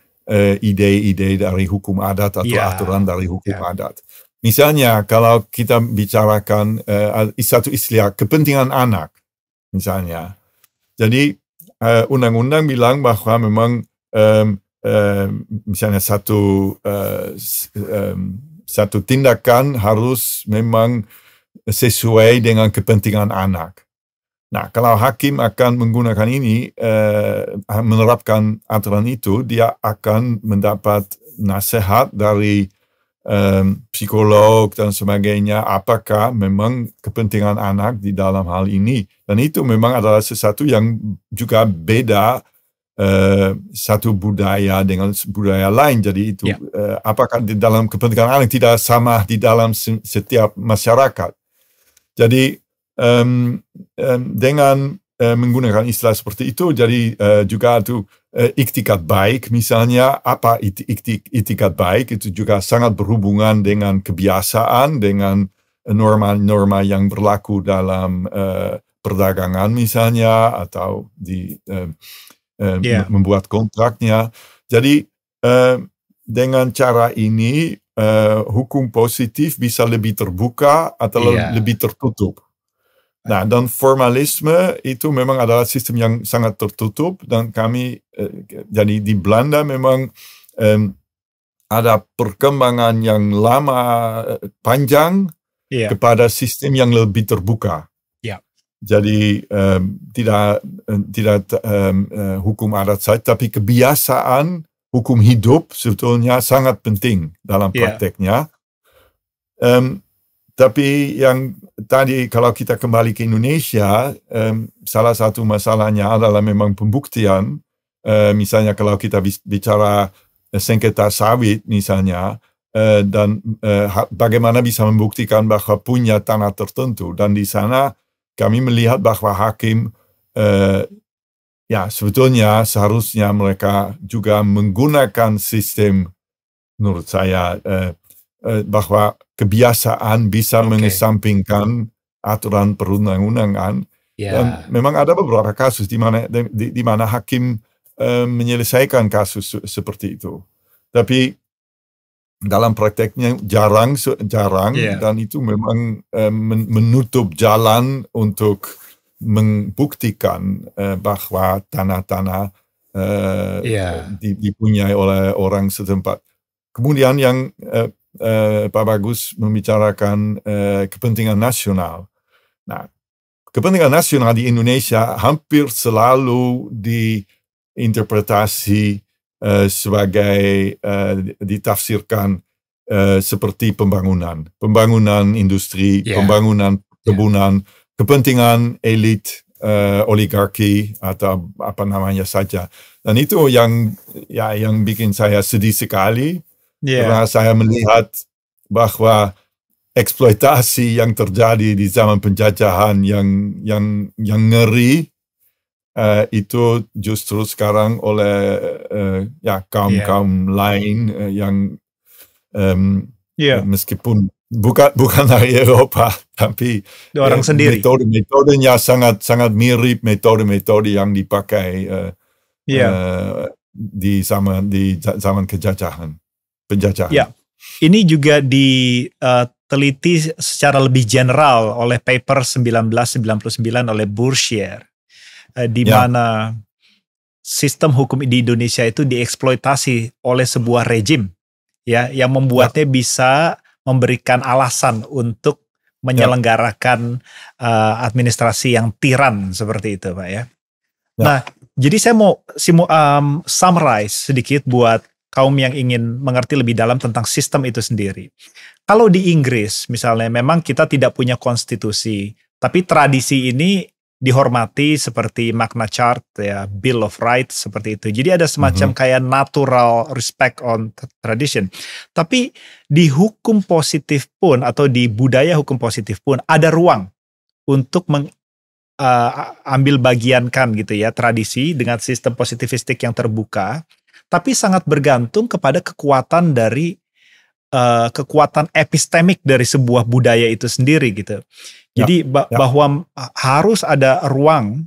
ide-ide dari hukum adat atau aturan dari hukum adat. Misalnya kalau kita bicarakan satu istilah kepentingan anak, misalnya. Jadi undang-undang bilang bahwa memang misalnya satu tindakan harus memang sesuai dengan kepentingan anak. Nah, kalau hakim akan menggunakan ini, menerapkan aturan itu, dia akan mendapat nasihat dari psikolog dan sebagainya, apakah memang kepentingan anak di dalam hal ini. Dan itu memang adalah sesuatu yang juga beda satu budaya dengan budaya lain. Jadi itu apakah di dalam kepentingan anak tidak sama di dalam setiap masyarakat. Jadi dengan menggunakan istilah seperti itu, jadi juga itu iktikat baik, misalnya apa iktikat baik, itu juga sangat berhubungan dengan kebiasaan, dengan norma-norma yang berlaku dalam perdagangan misalnya, atau membuat kontraknya. Jadi dengan cara ini hukum positif bisa lebih terbuka atau lebih tertutup. Nah, dan formalisme itu memang adalah sistem yang sangat tertutup, dan kami jadi di Belanda memang ada perkembangan yang panjang kepada sistem yang lebih terbuka. Jadi tidak hukum adat saja, tapi kebiasaan hukum hidup sebetulnya sangat penting dalam prakteknya. Tapi yang tadi kalau kita kembali ke Indonesia, salah satu masalahnya adalah memang pembuktian. Misalnya kalau kita bicara sengketa sawit misalnya, dan bagaimana bisa membuktikan bahwa punya tanah tertentu. Dan di sana kami melihat bahwa hakim ya sebetulnya seharusnya mereka juga menggunakan sistem, menurut saya, bahwa kebiasaan bisa mengesampingkan aturan perundang-undangan. Dan memang ada beberapa kasus di mana hakim menyelesaikan kasus seperti itu. Tapi dalam prakteknya jarang, dan itu memang menutup jalan untuk membuktikan bahwa tanah-tanah dipunyai oleh orang setempat. Kemudian yang Pak Bagus membicarakan kepentingan nasional. Nah, kepentingan nasional di Indonesia hampir selalu diinterpretasi sebagai ditafsirkan seperti pembangunan industri, pembangunan kebunan, kepentingan elit, oligarki atau apa namanya saja. Dan itu yang bikin saya sedih sekali, karena saya melihat bahwa eksploitasi yang terjadi di zaman penjajahan yang ngeri itu justru sekarang oleh kaum lain yang meskipun bukan dari Eropa, tapi orang sendiri. Metodenya sangat mirip metode-metode yang dipakai di zaman penjajahan. Ya, ini juga diteliti secara lebih general oleh paper 1999 oleh Bourchier, di mana sistem hukum di Indonesia itu dieksploitasi oleh sebuah rejim, yang membuatnya bisa memberikan alasan untuk menyelenggarakan administrasi yang tiran seperti itu, Pak ya. Nah, jadi saya mau summarize sedikit buat kaum yang ingin mengerti lebih dalam tentang sistem itu sendiri. Kalau di Inggris misalnya memang kita tidak punya konstitusi, tapi tradisi ini dihormati seperti Magna Carta, Bill of Rights seperti itu. Jadi ada semacam kayak natural respect on tradition. Tapi di hukum positif pun atau di budaya hukum positif pun ada ruang untuk ambil bagiankan gitu ya tradisi dengan sistem positivistik yang terbuka. Tapi sangat bergantung kepada kekuatan dari kekuatan epistemik dari sebuah budaya itu sendiri gitu. Jadi bahwa harus ada ruang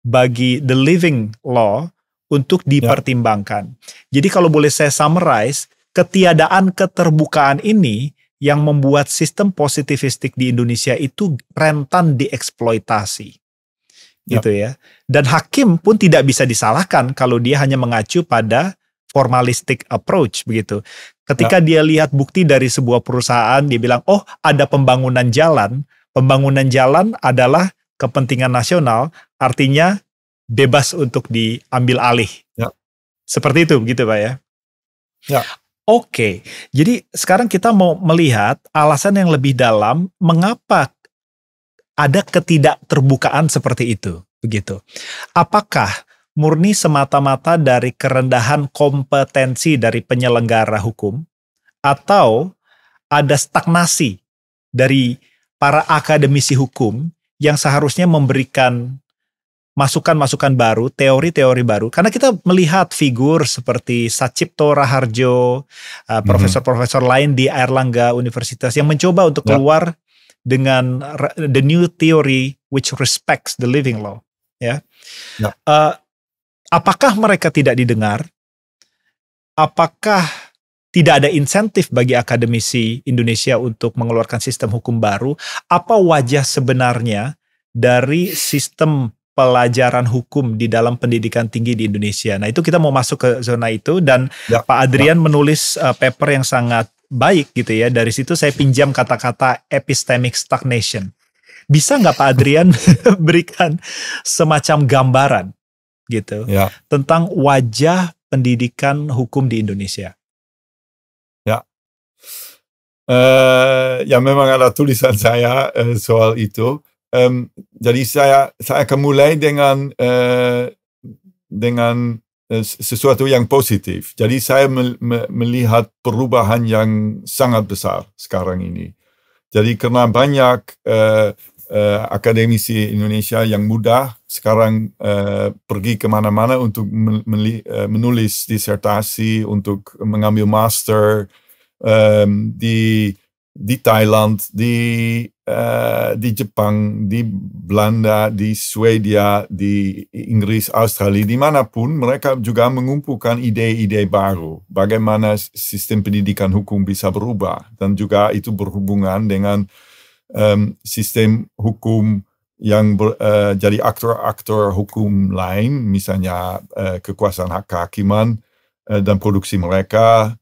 bagi the living law untuk dipertimbangkan. Jadi kalau boleh saya summarize, ketiadaan keterbukaan ini yang membuat sistem positivistik di Indonesia itu rentan dieksploitasi. Gitu ya. Dan hakim pun tidak bisa disalahkan kalau dia hanya mengacu pada formalistic approach begitu. Ketika dia lihat bukti dari sebuah perusahaan, dia bilang, oh ada pembangunan jalan adalah kepentingan nasional, artinya bebas untuk diambil alih. Seperti itu begitu Pak ya? Oke, jadi sekarang kita mau melihat alasan yang lebih dalam mengapa ada ketidakterbukaan seperti itu, begitu. Apakah murni semata-mata dari kerendahan kompetensi dari penyelenggara hukum, atau ada stagnasi dari para akademisi hukum yang seharusnya memberikan masukan-masukan baru, teori-teori baru? Karena kita melihat figur seperti Sachipto Raharjo, profesor-profesor lain di Airlangga Universitas yang mencoba untuk keluar dengan the new theory which respects the living law. Apakah mereka tidak didengar? Apakah tidak ada insentif bagi akademisi Indonesia untuk mengeluarkan sistem hukum baru? Apa wajah sebenarnya dari sistem pelajaran hukum di dalam pendidikan tinggi di Indonesia? Nah, itu kita mau masuk ke zona itu, dan Pak Adrian menulis paper yang sangat baik gitu ya. Dari situ saya pinjam kata-kata epistemic stagnation. Bisa nggak Pak Adrian berikan semacam gambaran gitu tentang wajah pendidikan hukum di Indonesia? Memang ada tulisan saya soal itu. Jadi saya akan mulai dengan sesuatu yang positif. Jadi saya melihat perubahan yang sangat besar sekarang ini. Jadi karena banyak akademisi Indonesia yang muda sekarang pergi kemana-mana untuk menulis disertasi, untuk mengambil master di Thailand, di Jepang, di Belanda, di Swedia, di Inggris, Australia, dimanapun mereka juga mengumpulkan ide-ide baru. Bagaimana sistem pendidikan hukum bisa berubah, dan juga itu berhubungan dengan sistem hukum yang jadi aktor-aktor hukum lain, misalnya kekuasaan hak kehakiman dan produksi mereka.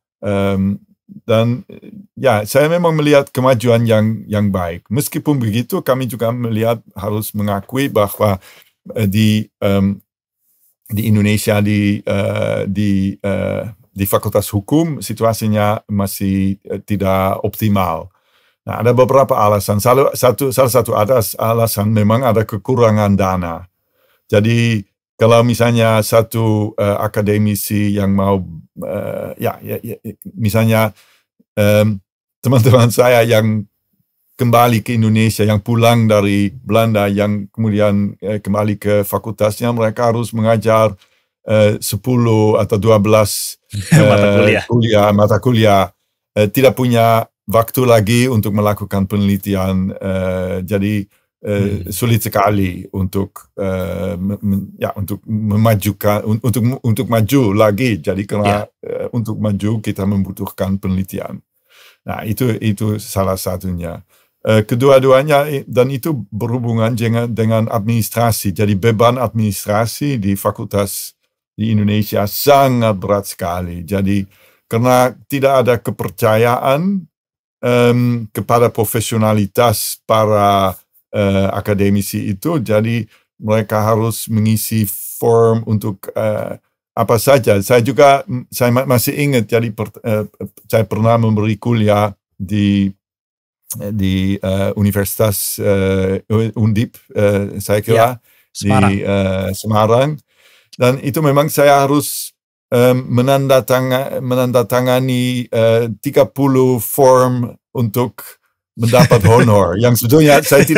Dan ya, saya memang melihat kemajuan yang baik. Meskipun begitu, kami juga melihat harus mengakui bahwa di Indonesia di Fakultas Hukum situasinya masih tidak optimal. Nah, ada beberapa alasan. Salah satu alasan memang ada kekurangan dana. Jadi kalau misalnya satu akademisi yang mau, misalnya teman-teman saya yang kembali ke Indonesia, yang pulang dari Belanda, yang kemudian kembali ke fakultasnya, mereka harus mengajar 10 atau 12 mata kuliah. Tidak punya waktu lagi untuk melakukan penelitian, jadi sulit sekali untuk memajukan, untuk maju lagi. Jadi karena untuk maju kita membutuhkan penelitian. Nah, itu salah satunya. Kedua-duanya, dan itu berhubungan dengan administrasi. Jadi beban administrasi di fakultas di Indonesia sangat berat sekali. Jadi karena tidak ada kepercayaan kepada profesionalitas para akademisi itu, jadi mereka harus mengisi form untuk apa saja. Saya masih ingat, jadi saya pernah memberi kuliah di Universitas Undip, saya kira, Semarang. di Semarang, dan itu memang saya harus menandatangani 30 form untuk mendapat honor. Yang sebetulnya saya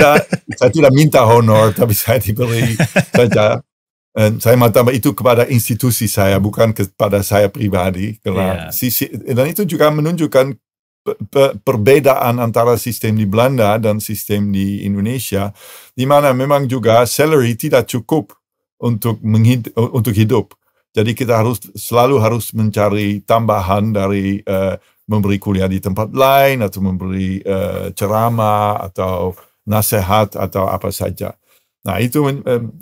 tidak minta honor, tapi saya diberi saja. Saya tambah itu kepada institusi saya, bukan kepada saya pribadi. Karena dan itu juga menunjukkan perbedaan antara sistem di Belanda dan sistem di Indonesia, di mana memang juga salary tidak cukup untuk hidup. Jadi kita selalu harus mencari tambahan dari memberi kuliah di tempat lain, atau memberi ceramah atau nasihat atau apa saja. Nah, itu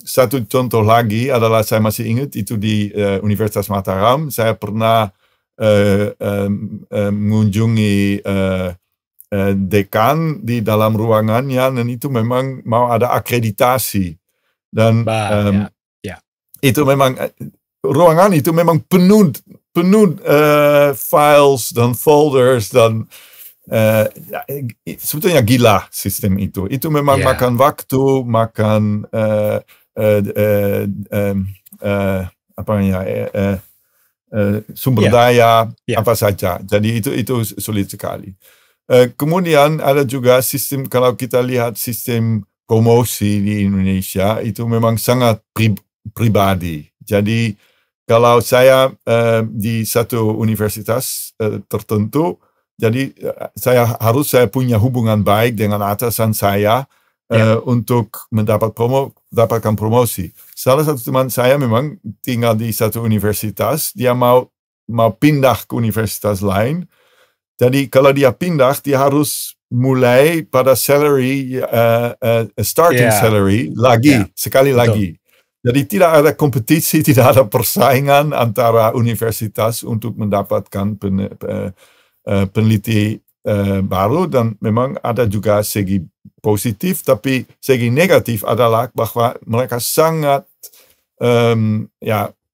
satu contoh lagi adalah, saya masih ingat itu di Universitas Mataram. Saya pernah mengunjungi dekan di dalam ruangannya, dan itu memang mau ada akreditasi. Dan itu memang ruangan itu memang penuh files dan folders, dan sebetulnya gila sistem itu. Itu memang makan waktu, makan sumber daya, apa saja. Jadi itu sulit sekali. Kemudian ada juga sistem, kalau kita lihat sistem promosi di Indonesia, itu memang sangat pribadi. Jadi kalau saya di satu universitas tertentu, jadi saya punya hubungan baik dengan atasan saya untuk mendapatkan promosi. Salah satu teman saya memang tinggal di satu universitas, dia mau pindah ke universitas lain. Jadi kalau dia pindah, dia harus mulai pada salary, starting salary lagi, sekali lagi. Jadi tidak ada kompetisi, tidak ada persaingan antara universitas untuk mendapatkan peneliti baru, dan memang ada juga segi positif, tapi segi negatif adalah bahwa mereka sangat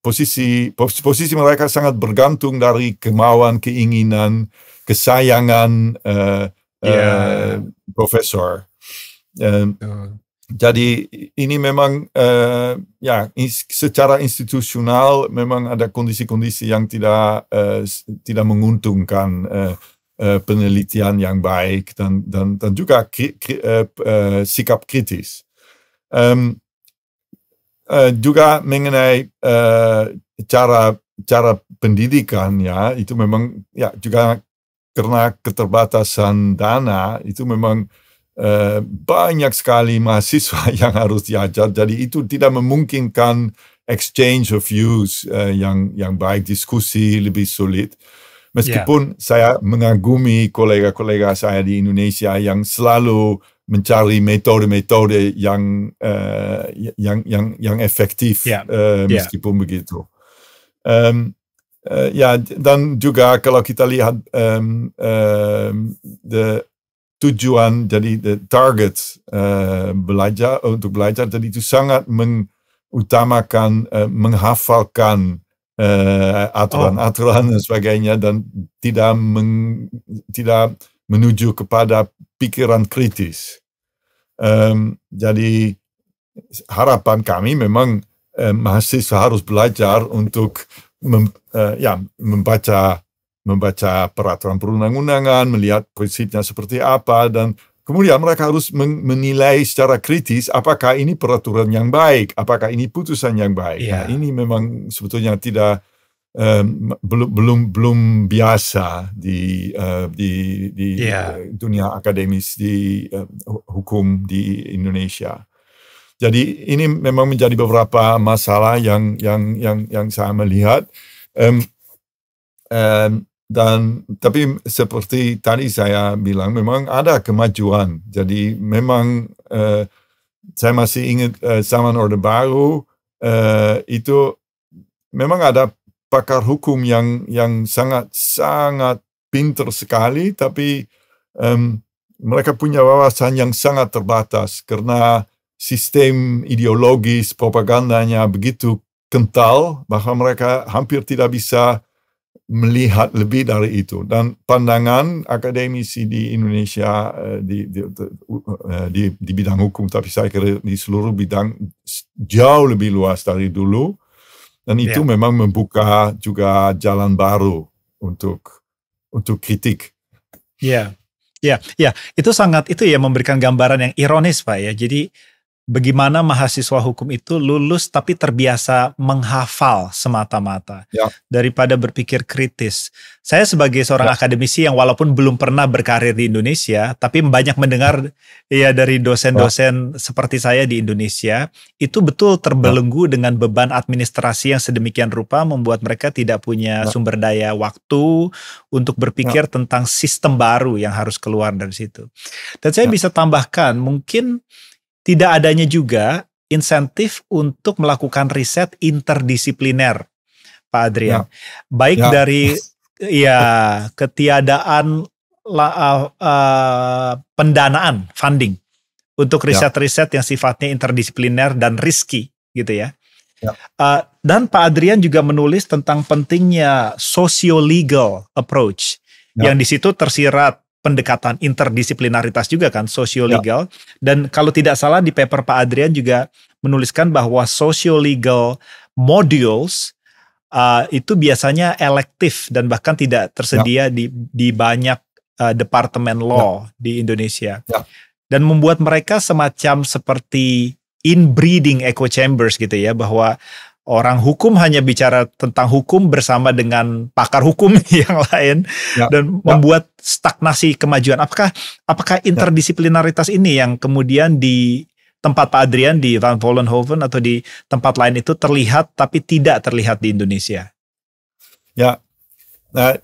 posisi mereka sangat bergantung dari kemauan, keinginan, kesayangan profesor. Jadi ini memang secara institusional memang ada kondisi-kondisi yang tidak menguntungkan penelitian yang baik dan juga sikap kritis. Juga mengenai cara pendidikan, ya, itu memang ya juga karena keterbatasan dana, itu memang banyak sekali mahasiswa yang harus diajar, jadi itu tidak memungkinkan exchange of views yang baik, diskusi lebih sulit. Meskipun saya mengagumi kolega-kolega saya di Indonesia yang selalu mencari metode-metode yang efektif, meskipun begitu. Dan juga kalau kita lihat tujuan, jadi the target untuk belajar, jadi itu sangat mengutamakan menghafalkan aturan-aturan dan sebagainya, dan tidak menuju kepada pikiran kritis. Jadi harapan kami memang mahasiswa harus belajar untuk membaca peraturan perundang-undangan, melihat prinsipnya seperti apa, dan kemudian mereka harus menilai secara kritis apakah ini peraturan yang baik, apakah ini putusan yang baik. Nah, ini memang sebetulnya belum biasa di dunia akademis, di hukum di Indonesia. Jadi ini memang menjadi beberapa masalah yang saya melihat. Tapi seperti tadi saya bilang, memang ada kemajuan. Jadi memang saya masih ingat zaman Orde Baru, itu memang ada pakar hukum yang sangat pintar sekali, tapi mereka punya wawasan yang sangat terbatas karena sistem ideologis propagandanya begitu kental bahwa mereka hampir tidak bisa melihat lebih dari itu. Dan pandangan akademisi di Indonesia di bidang hukum, tapi saya kira di seluruh bidang jauh lebih luas dari dulu, dan itu memang membuka juga jalan baru untuk kritik. Itu memberikan gambaran yang ironis, Pak, ya. Jadi bagaimana mahasiswa hukum itu lulus tapi terbiasa menghafal semata-mata daripada berpikir kritis. Saya sebagai seorang akademisi yang walaupun belum pernah berkarir di Indonesia, tapi banyak mendengar dari dosen-dosen seperti saya di Indonesia, itu betul terbelenggu dengan beban administrasi yang sedemikian rupa membuat mereka tidak punya sumber daya waktu untuk berpikir tentang sistem baru yang harus keluar dari situ. Dan saya bisa tambahkan, mungkin tidak adanya juga insentif untuk melakukan riset interdisipliner, Pak Adrian. Baik dari ketiadaan pendanaan, funding untuk riset-riset yang sifatnya interdisipliner dan risky, gitu ya. Dan Pak Adrian juga menulis tentang pentingnya socio-legal approach, yang di situ tersirat pendekatan interdisiplinaritas juga kan, socio-legal. Dan kalau tidak salah di paper Pak Adrian juga menuliskan bahwa socio-legal modules itu biasanya elektif dan bahkan tidak tersedia di banyak departemen law di Indonesia. Dan membuat mereka semacam seperti inbreeding echo chambers gitu ya, bahwa orang hukum hanya bicara tentang hukum bersama dengan pakar hukum yang lain, dan membuat stagnasi kemajuan. Apakah interdisiplinaritas ini yang kemudian di tempat Pak Adrian di Van Vollenhoven atau di tempat lain itu terlihat tapi tidak terlihat di Indonesia? Nah,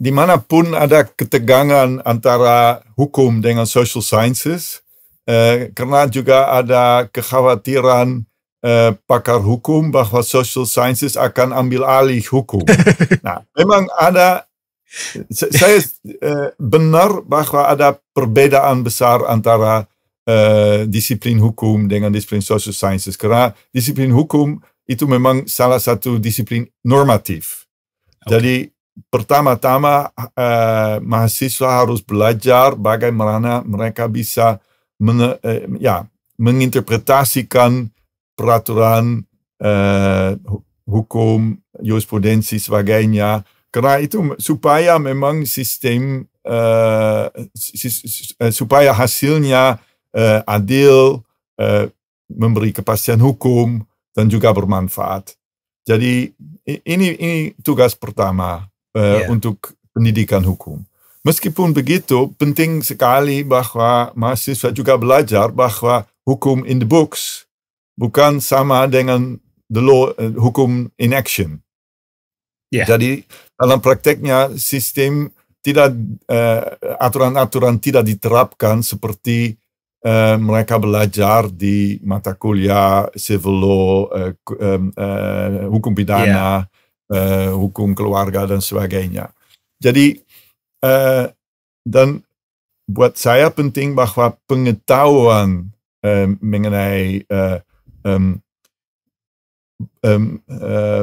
dimanapun ada ketegangan antara hukum dengan social sciences, karena juga ada kekhawatiran pakar hukum bahwa social sciences akan ambil alih hukum. Nah, memang ada, saya benar bahwa ada perbedaan besar antara disiplin hukum dengan disiplin social sciences, karena disiplin hukum itu memang salah satu disiplin normatif. Jadi pertama-tama mahasiswa harus belajar bagaimana mereka bisa menginterpretasikan peraturan hukum, jurisprudensi sebagainya, Karena itu supaya memang sistem supaya hasilnya adil, memberi kepastian hukum dan juga bermanfaat. Jadi ini tugas pertama untuk pendidikan hukum. Meskipun begitu, penting sekali bahwa mahasiswa juga belajar bahwa hukum in the books bukan sama dengan the law, hukum in action. Jadi dalam prakteknya sistem tidak aturan-aturan tidak diterapkan seperti mereka belajar di mata kuliah civil law, hukum pidana, hukum keluarga dan sebagainya. Jadi dan buat saya penting bahwa pengetahuan mengenai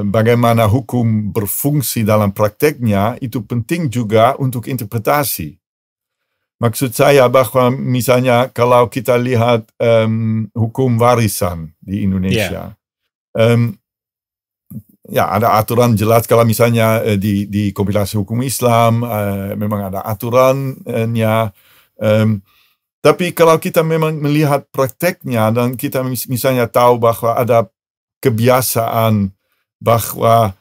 bagaimana hukum berfungsi dalam prakteknya itu penting juga untuk interpretasi. Maksud saya bahwa misalnya kalau kita lihat hukum warisan di Indonesia, ada aturan jelas kalau misalnya di kompilasi hukum Islam memang ada aturannya. Tapi kalau kita memang melihat prakteknya dan kita misalnya tahu bahwa ada kebiasaan bahwa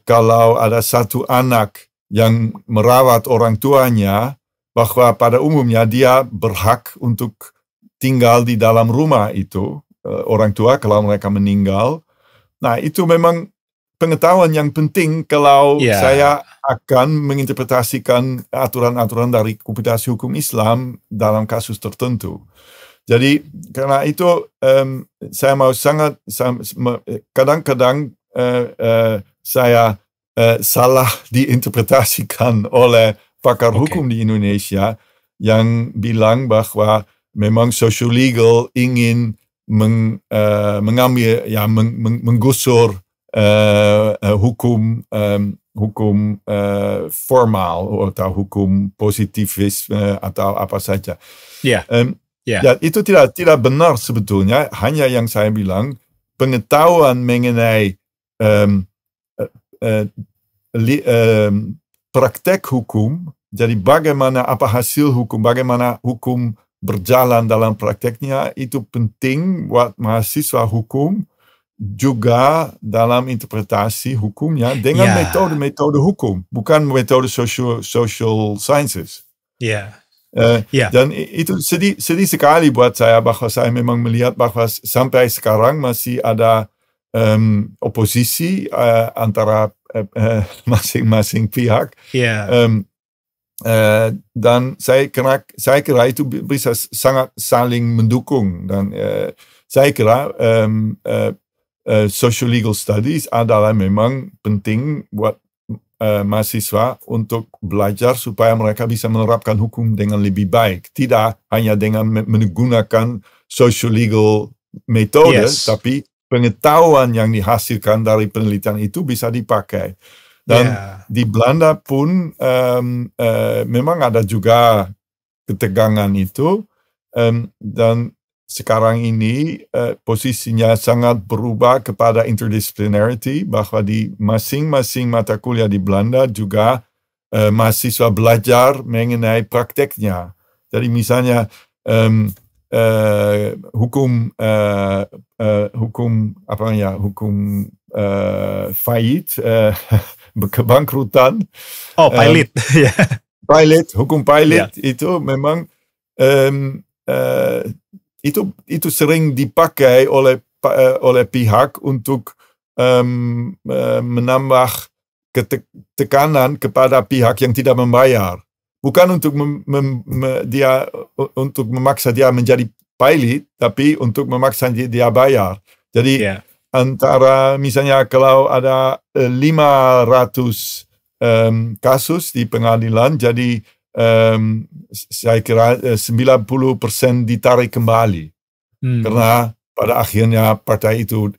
kalau ada satu anak yang merawat orang tuanya, bahwa pada umumnya dia berhak untuk tinggal di dalam rumah itu, orang tua kalau mereka meninggal. Nah, itu memang pengetahuan yang penting kalau saya akan menginterpretasikan aturan-aturan dari kompilasi hukum Islam dalam kasus tertentu. Jadi karena itu saya mau kadang-kadang saya salah diinterpretasikan oleh pakar hukum di Indonesia yang bilang bahwa memang social legal ingin mengambil menggusur hukum formal atau hukum positivisme atau apa saja. Dan itu tidak benar sebetulnya. Hanya yang saya bilang pengetahuan mengenai praktek hukum. Jadi bagaimana apa hasil hukum, bagaimana hukum berjalan dalam prakteknya itu penting buat mahasiswa hukum juga dalam interpretasi hukumnya dengan metode-metode hukum, bukan metode social sciences. Dan itu sedih sekali buat saya bahwa saya memang melihat bahwa sampai sekarang masih ada oposisi antara masing-masing pihak. Dan saya kira itu bisa sangat saling mendukung dan saya kira social legal studies adalah memang penting buat mahasiswa untuk belajar supaya mereka bisa menerapkan hukum dengan lebih baik. Tidak hanya dengan menggunakan social legal metode, tapi pengetahuan yang dihasilkan dari penelitian itu bisa dipakai. Dan di Belanda pun memang ada juga ketegangan itu. Dan sekarang ini posisinya sangat berubah kepada interdisciplinarity, bahwa di masing-masing mata kuliah di Belanda juga mahasiswa belajar mengenai prakteknya. Jadi misalnya hukum fight, kebangkrutan. Pilot. Hukum pilot itu memang itu sering dipakai oleh pihak untuk menambah tekanan kepada pihak yang tidak membayar. Bukan untuk untuk memaksa dia menjadi pilot, tapi untuk memaksa dia bayar. Jadi antara misalnya kalau ada 500 kasus di pengadilan, jadi saya kira 90% ditarik kembali karena pada akhirnya partai itu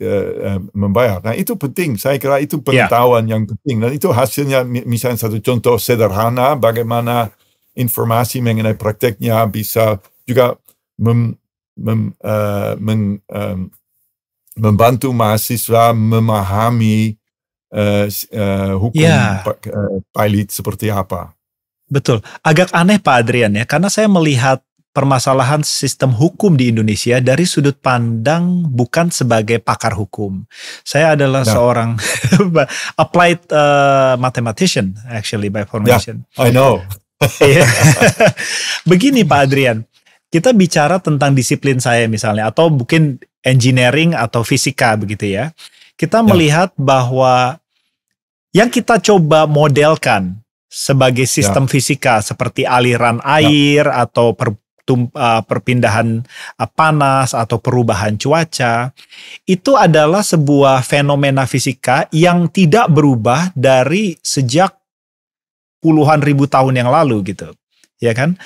membayar. Nah, itu penting. Saya kira itu pengetahuan yang penting. Dan itu hasilnya, misalnya satu contoh sederhana bagaimana informasi mengenai prakteknya bisa juga membantu mahasiswa memahami hukum Ya, pilot seperti apa. betul. Agak aneh Pak Adrian ya, karena saya melihat permasalahan sistem hukum di Indonesia dari sudut pandang bukan sebagai pakar hukum. Saya adalah Nah, seorang applied mathematician actually by yeah, formation. I know. Iya. Begini Pak Adrian, kita bicara tentang disiplin saya misalnya, atau mungkin engineering atau fisika begitu ya. Kita Ya, melihat bahwa yang kita coba modelkan sebagai ya, sistem fisika seperti aliran ya, air atau perpindahan panas atau perubahan cuaca, itu adalah sebuah fenomena fisika yang tidak berubah dari sejak puluhan ribu tahun yang lalu gitu, ya kan?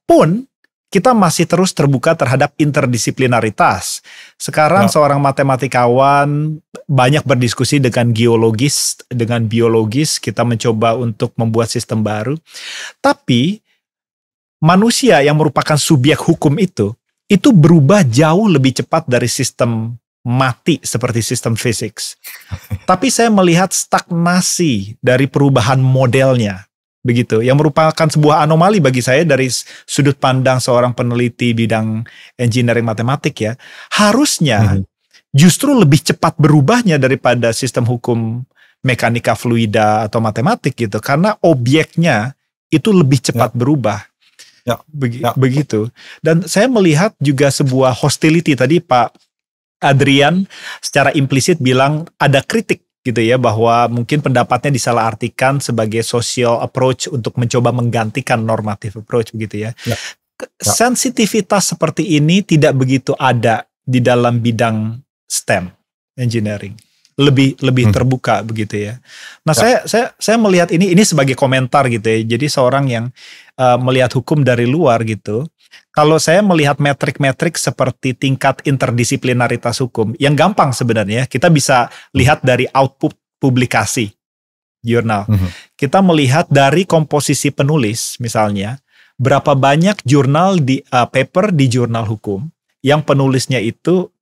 Pun kita masih terus terbuka terhadap interdisiplinaritas. Sekarang ya, seorang matematikawan banyak berdiskusi dengan geologis, dengan biologis, kita mencoba untuk membuat sistem baru. Tapi manusia yang merupakan subjek hukum itu berubah jauh lebih cepat dari sistem mati seperti sistem fisik. Tapi saya melihat stagnasi dari perubahan modelnya. Begitu, yang merupakan sebuah anomali bagi saya dari sudut pandang seorang peneliti bidang engineering matematik ya. Harusnya justru lebih cepat berubahnya daripada sistem hukum mekanika fluida atau matematik gitu, karena objeknya itu lebih ya, cepat berubah. ya, ya, Begitu. Dan saya melihat juga sebuah hostility tadi Pak Adrian secara implisit bilang ada kritik gitu ya, bahwa mungkin pendapatnya disalahartikan sebagai social approach untuk mencoba menggantikan normative approach begitu ya. ya, ya. Sensitivitas seperti ini tidak begitu ada di dalam bidang STEM engineering. Lebih terbuka begitu ya. Nah, Ya, saya melihat ini sebagai komentar gitu ya. Jadi seorang yang melihat hukum dari luar gitu. Kalau saya melihat metrik-metrik seperti tingkat interdisiplinaritas hukum, yang gampang sebenarnya, kita bisa lihat dari output publikasi jurnal. Kita melihat dari komposisi penulis, misalnya, berapa banyak jurnal paper di jurnal hukum yang penulisnya itu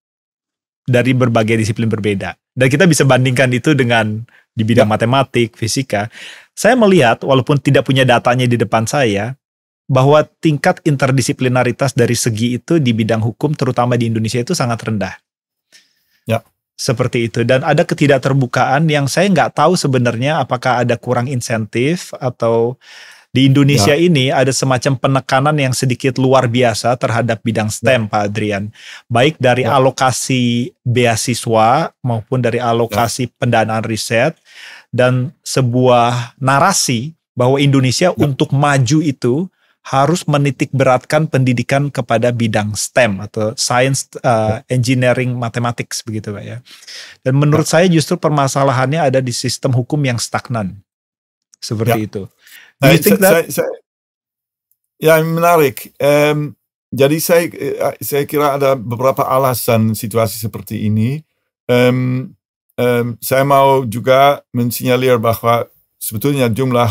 dari berbagai disiplin berbeda. Dan kita bisa bandingkan itu dengan di bidang matematik, fisika. Saya melihat, walaupun tidak punya datanya di depan saya, bahwa tingkat interdisiplinaritas dari segi itu di bidang hukum, terutama di Indonesia itu sangat rendah. ya, Seperti itu. Dan ada ketidakterbukaan yang saya nggak tahu sebenarnya apakah ada kurang insentif atau di Indonesia ya, ini ada semacam penekanan yang sedikit luar biasa terhadap bidang STEM, Pak Adrian. Baik dari ya, alokasi beasiswa maupun dari ya, alokasi pendanaan riset dan sebuah narasi bahwa Indonesia ya, untuk maju itu harus menitik beratkan pendidikan kepada bidang STEM atau Science, Engineering, Mathematics begitu Pak ya. Dan menurut saya justru permasalahannya ada di sistem hukum yang stagnan. Seperti ya. itu. Do you think that? Ya, menarik. Jadi saya kira ada beberapa alasan situasi seperti ini. Saya mau juga mensinyalir bahwa sebetulnya jumlah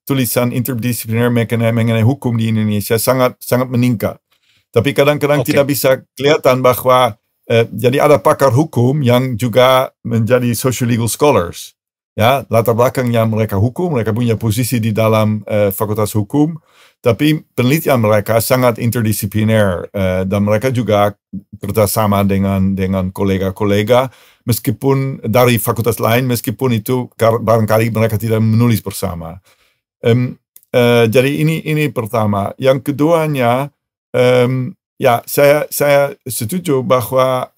tulisan interdisipliner mengenai hukum di Indonesia sangat meningkat. Tapi kadang-kadang tidak bisa kelihatan bahwa jadi ada pakar hukum yang juga menjadi social legal scholars. Ya, latar belakangnya mereka hukum, mereka punya posisi di dalam fakultas hukum, tapi penelitian mereka sangat interdisipliner dan mereka juga kerjasama dengan kolega-kolega meskipun dari fakultas lain, meskipun itu barangkali mereka tidak menulis bersama. Jadi ini pertama. Yang keduanya, ya saya setuju bahwa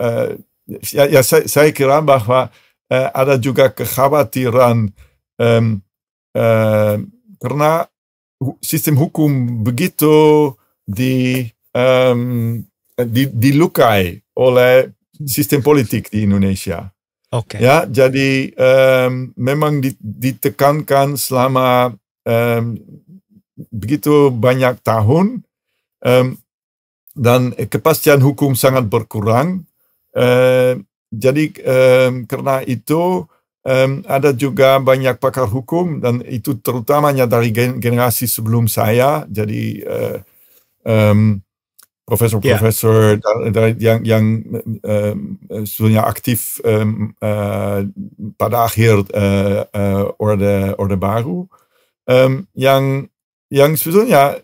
saya kira bahwa ada juga kekhawatiran karena sistem hukum begitu dilukai oleh sistem politik di Indonesia. Ya, jadi memang ditekankan selama begitu banyak tahun dan kepastian hukum sangat berkurang. Jadi karena itu ada juga banyak pakar hukum dan itu terutamanya dari generasi sebelum saya. Jadi profesor-profesor yang sebetulnya aktif pada akhir Orde Baru, yang sebetulnya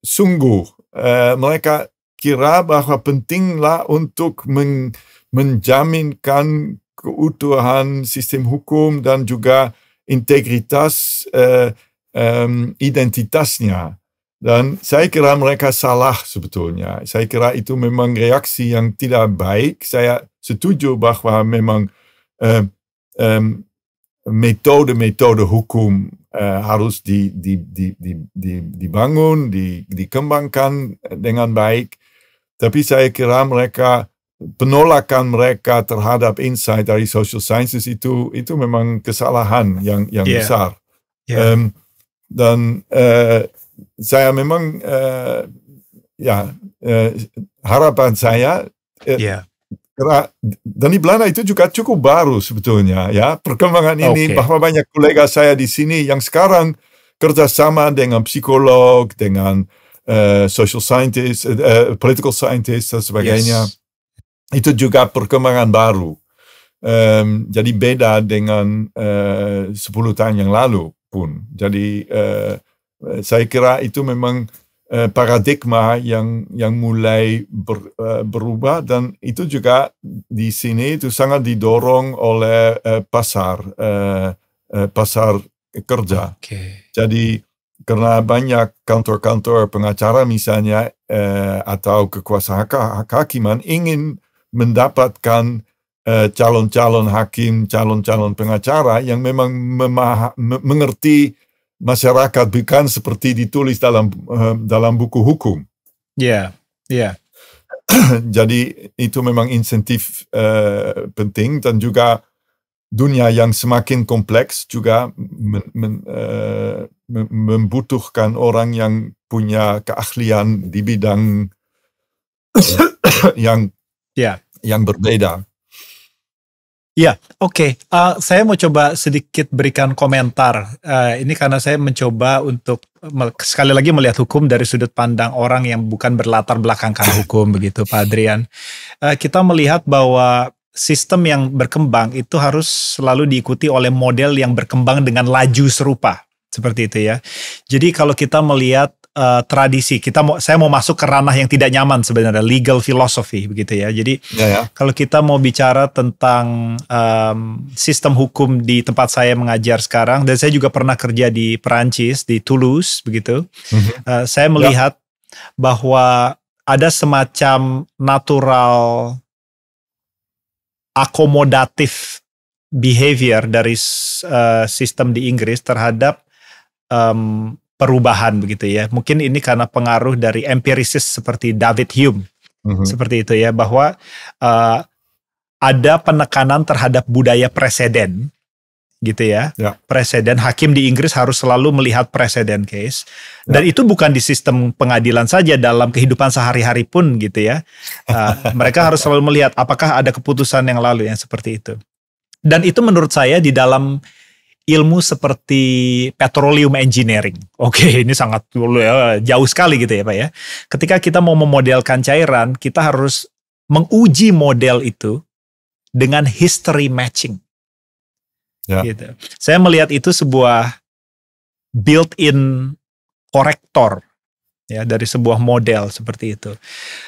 sungguh mereka kira bahwa pentinglah untuk menjaminkan keutuhan sistem hukum dan juga integritas identitasnya. Dan saya kira mereka salah sebetulnya. Saya kira itu memang reaksi yang tidak baik. Saya setuju bahwa memang metode-metode hukum harus dibangun, dikembangkan dengan baik. Tapi saya kira penolakan mereka terhadap insight dari social sciences itu memang kesalahan yang besar. Dan saya memang harapan saya dan di Belanda itu juga cukup baru sebetulnya ya perkembangan ini, bahwa banyak kolega saya di sini yang sekarang kerjasama dengan psikolog, dengan social scientist, political scientist dan sebagainya. Itu juga perkembangan baru. Jadi beda dengan 10 tahun yang lalu pun. Jadi saya kira itu memang paradigma yang mulai berubah, dan itu juga di sini itu sangat didorong oleh pasar kerja. Jadi karena banyak kantor-kantor pengacara misalnya atau kekuasaan kehakiman ingin mendapatkan calon-calon hakim, calon-calon pengacara yang memang mengerti masyarakat, bukan seperti ditulis dalam buku hukum. Jadi itu memang insentif penting, dan juga dunia yang semakin kompleks juga membutuhkan orang yang punya keahlian di bidang yang berbeda. Saya mau coba sedikit berikan komentar. Ini karena saya mencoba untuk sekali lagi melihat hukum dari sudut pandang orang yang bukan berlatar belakangkan hukum, begitu Pak Adrian. Kita melihat bahwa sistem yang berkembang itu harus selalu diikuti oleh model yang berkembang dengan laju serupa, seperti itu ya. Jadi kalau kita melihat tradisi, saya mau masuk ke ranah yang tidak nyaman sebenarnya, legal philosophy begitu ya. Jadi kalau kita mau bicara tentang sistem hukum di tempat saya mengajar sekarang, dan saya juga pernah kerja di Perancis, di Toulouse begitu, saya melihat bahwa ada semacam natural akomodatif behavior dari sistem di Inggris terhadap perubahan begitu ya. Mungkin ini karena pengaruh dari empirisis seperti David Hume, seperti itu ya, bahwa ada penekanan terhadap budaya preseden, gitu ya. Preseden, hakim di Inggris harus selalu melihat preseden case, dan itu bukan di sistem pengadilan saja, dalam kehidupan sehari-hari pun gitu ya. Mereka harus selalu melihat apakah ada keputusan yang lalu yang seperti itu. Dan itu menurut saya di dalam ilmu seperti petroleum engineering. Ini sangat jauh sekali gitu ya Pak ya. Ketika kita mau memodelkan cairan, kita harus menguji model itu dengan history matching. Gitu. Saya melihat itu sebuah built-in korektor ya dari sebuah model seperti itu.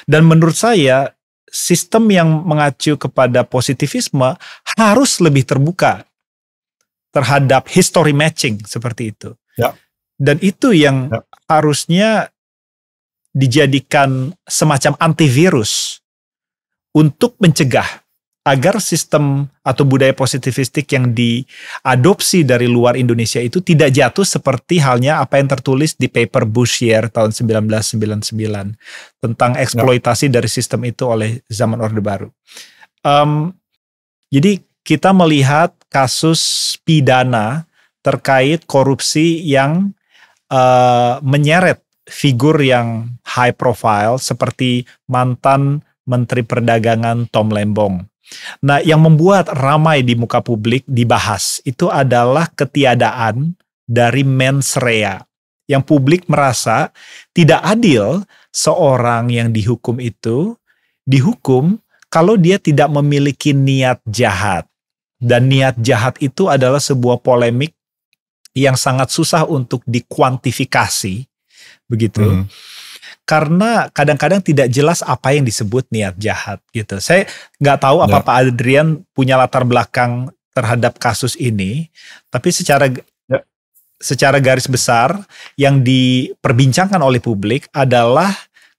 Dan menurut saya sistem yang mengacu kepada positivisme harus lebih terbuka terhadap history matching seperti itu. Dan itu yang harusnya dijadikan semacam antivirus untuk mencegah agar sistem atau budaya positivistik yang diadopsi dari luar Indonesia itu tidak jatuh seperti halnya apa yang tertulis di paper Bouchier tahun 1999 tentang eksploitasi dari sistem itu oleh zaman Orde Baru. Jadi kita melihat kasus pidana terkait korupsi yang menyeret figur yang high profile seperti mantan Menteri Perdagangan Tom Lembong. Nah, yang membuat ramai di muka publik dibahas itu adalah ketiadaan dari mens rea, yang publik merasa tidak adil seorang yang dihukum itu dihukum kalau dia tidak memiliki niat jahat. Dan niat jahat itu adalah sebuah polemik yang sangat susah untuk dikuantifikasi, begitu. Karena kadang-kadang tidak jelas apa yang disebut niat jahat gitu. Saya nggak tahu apa Pak Adrian punya latar belakang terhadap kasus ini, tapi secara garis besar yang diperbincangkan oleh publik adalah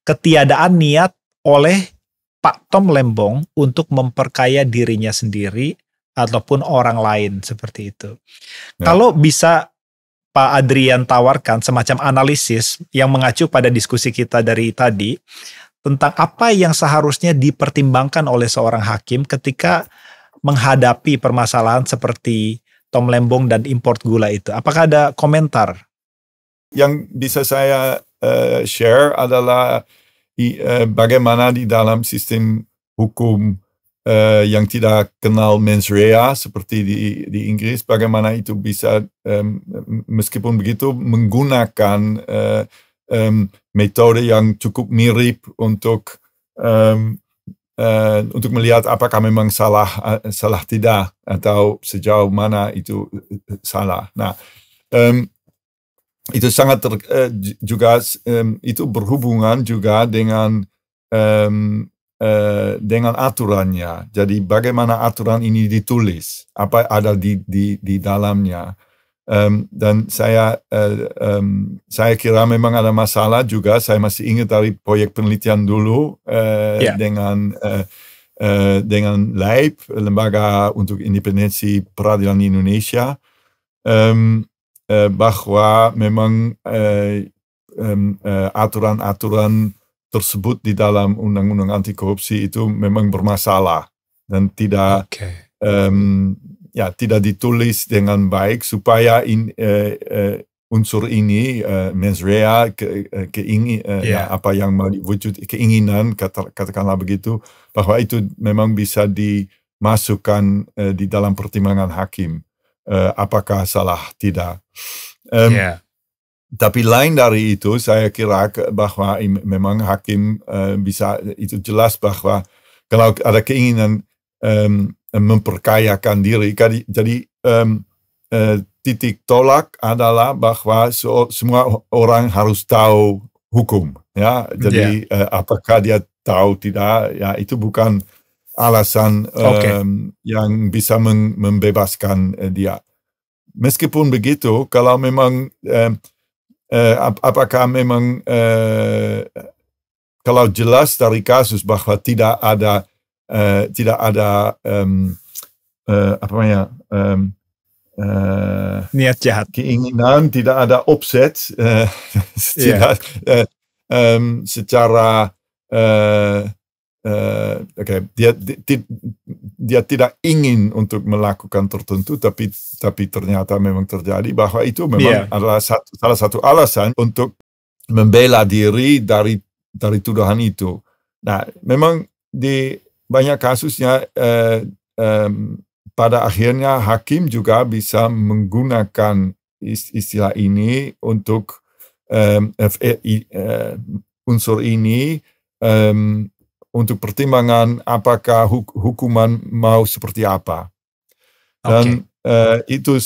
ketiadaan niat oleh Pak Tom Lembong untuk memperkaya dirinya sendiri ataupun orang lain seperti itu. Kalau bisa Pak Adrian tawarkan semacam analisis yang mengacu pada diskusi kita dari tadi tentang apa yang seharusnya dipertimbangkan oleh seorang hakim ketika menghadapi permasalahan seperti Tom Lembong dan import gula itu. Apakah ada komentar? Yang bisa saya share adalah bagaimana di dalam sistem hukum yang tidak kenal mens rea seperti di Inggris, bagaimana itu bisa meskipun begitu menggunakan metode yang cukup mirip untuk melihat apakah memang salah tidak atau sejauh mana itu salah. Nah, itu sangat juga itu berhubungan juga dengan aturannya. Jadi bagaimana aturan ini ditulis, apa ada di dalamnya. Dan saya kira memang ada masalah juga. Saya masih ingat dari proyek penelitian dulu dengan LAIP, Lembaga untuk Independensi Peradilan Indonesia, bahwa memang aturan-aturan tersebut di dalam undang-undang anti korupsi itu memang bermasalah dan tidak tidak ditulis dengan baik supaya unsur ini mens rea apa yang mau diwujud keinginan katakanlah begitu, bahwa itu memang bisa dimasukkan di dalam pertimbangan hakim apakah salah tidak. Tapi lain dari itu, saya kira bahwa memang hakim bisa, itu jelas bahwa kalau ada keinginan memperkayakan diri, jadi titik tolak adalah bahwa semua orang harus tahu hukum, ya. Jadi apakah dia tahu tidak, ya itu bukan alasan yang bisa membebaskan dia. Meskipun begitu, kalau memang apakah memang kalau jelas dari kasus bahwa tidak ada niat jahat, keinginan, tidak ada offset, secara dia tidak ingin untuk melakukan tertentu, tapi ternyata memang terjadi, bahwa itu memang adalah salah satu alasan untuk membela diri dari tuduhan itu. Nah, memang di banyak kasusnya pada akhirnya hakim juga bisa menggunakan istilah ini untuk unsur ini untuk pertimbangan apakah hukuman mau seperti apa. Dan itu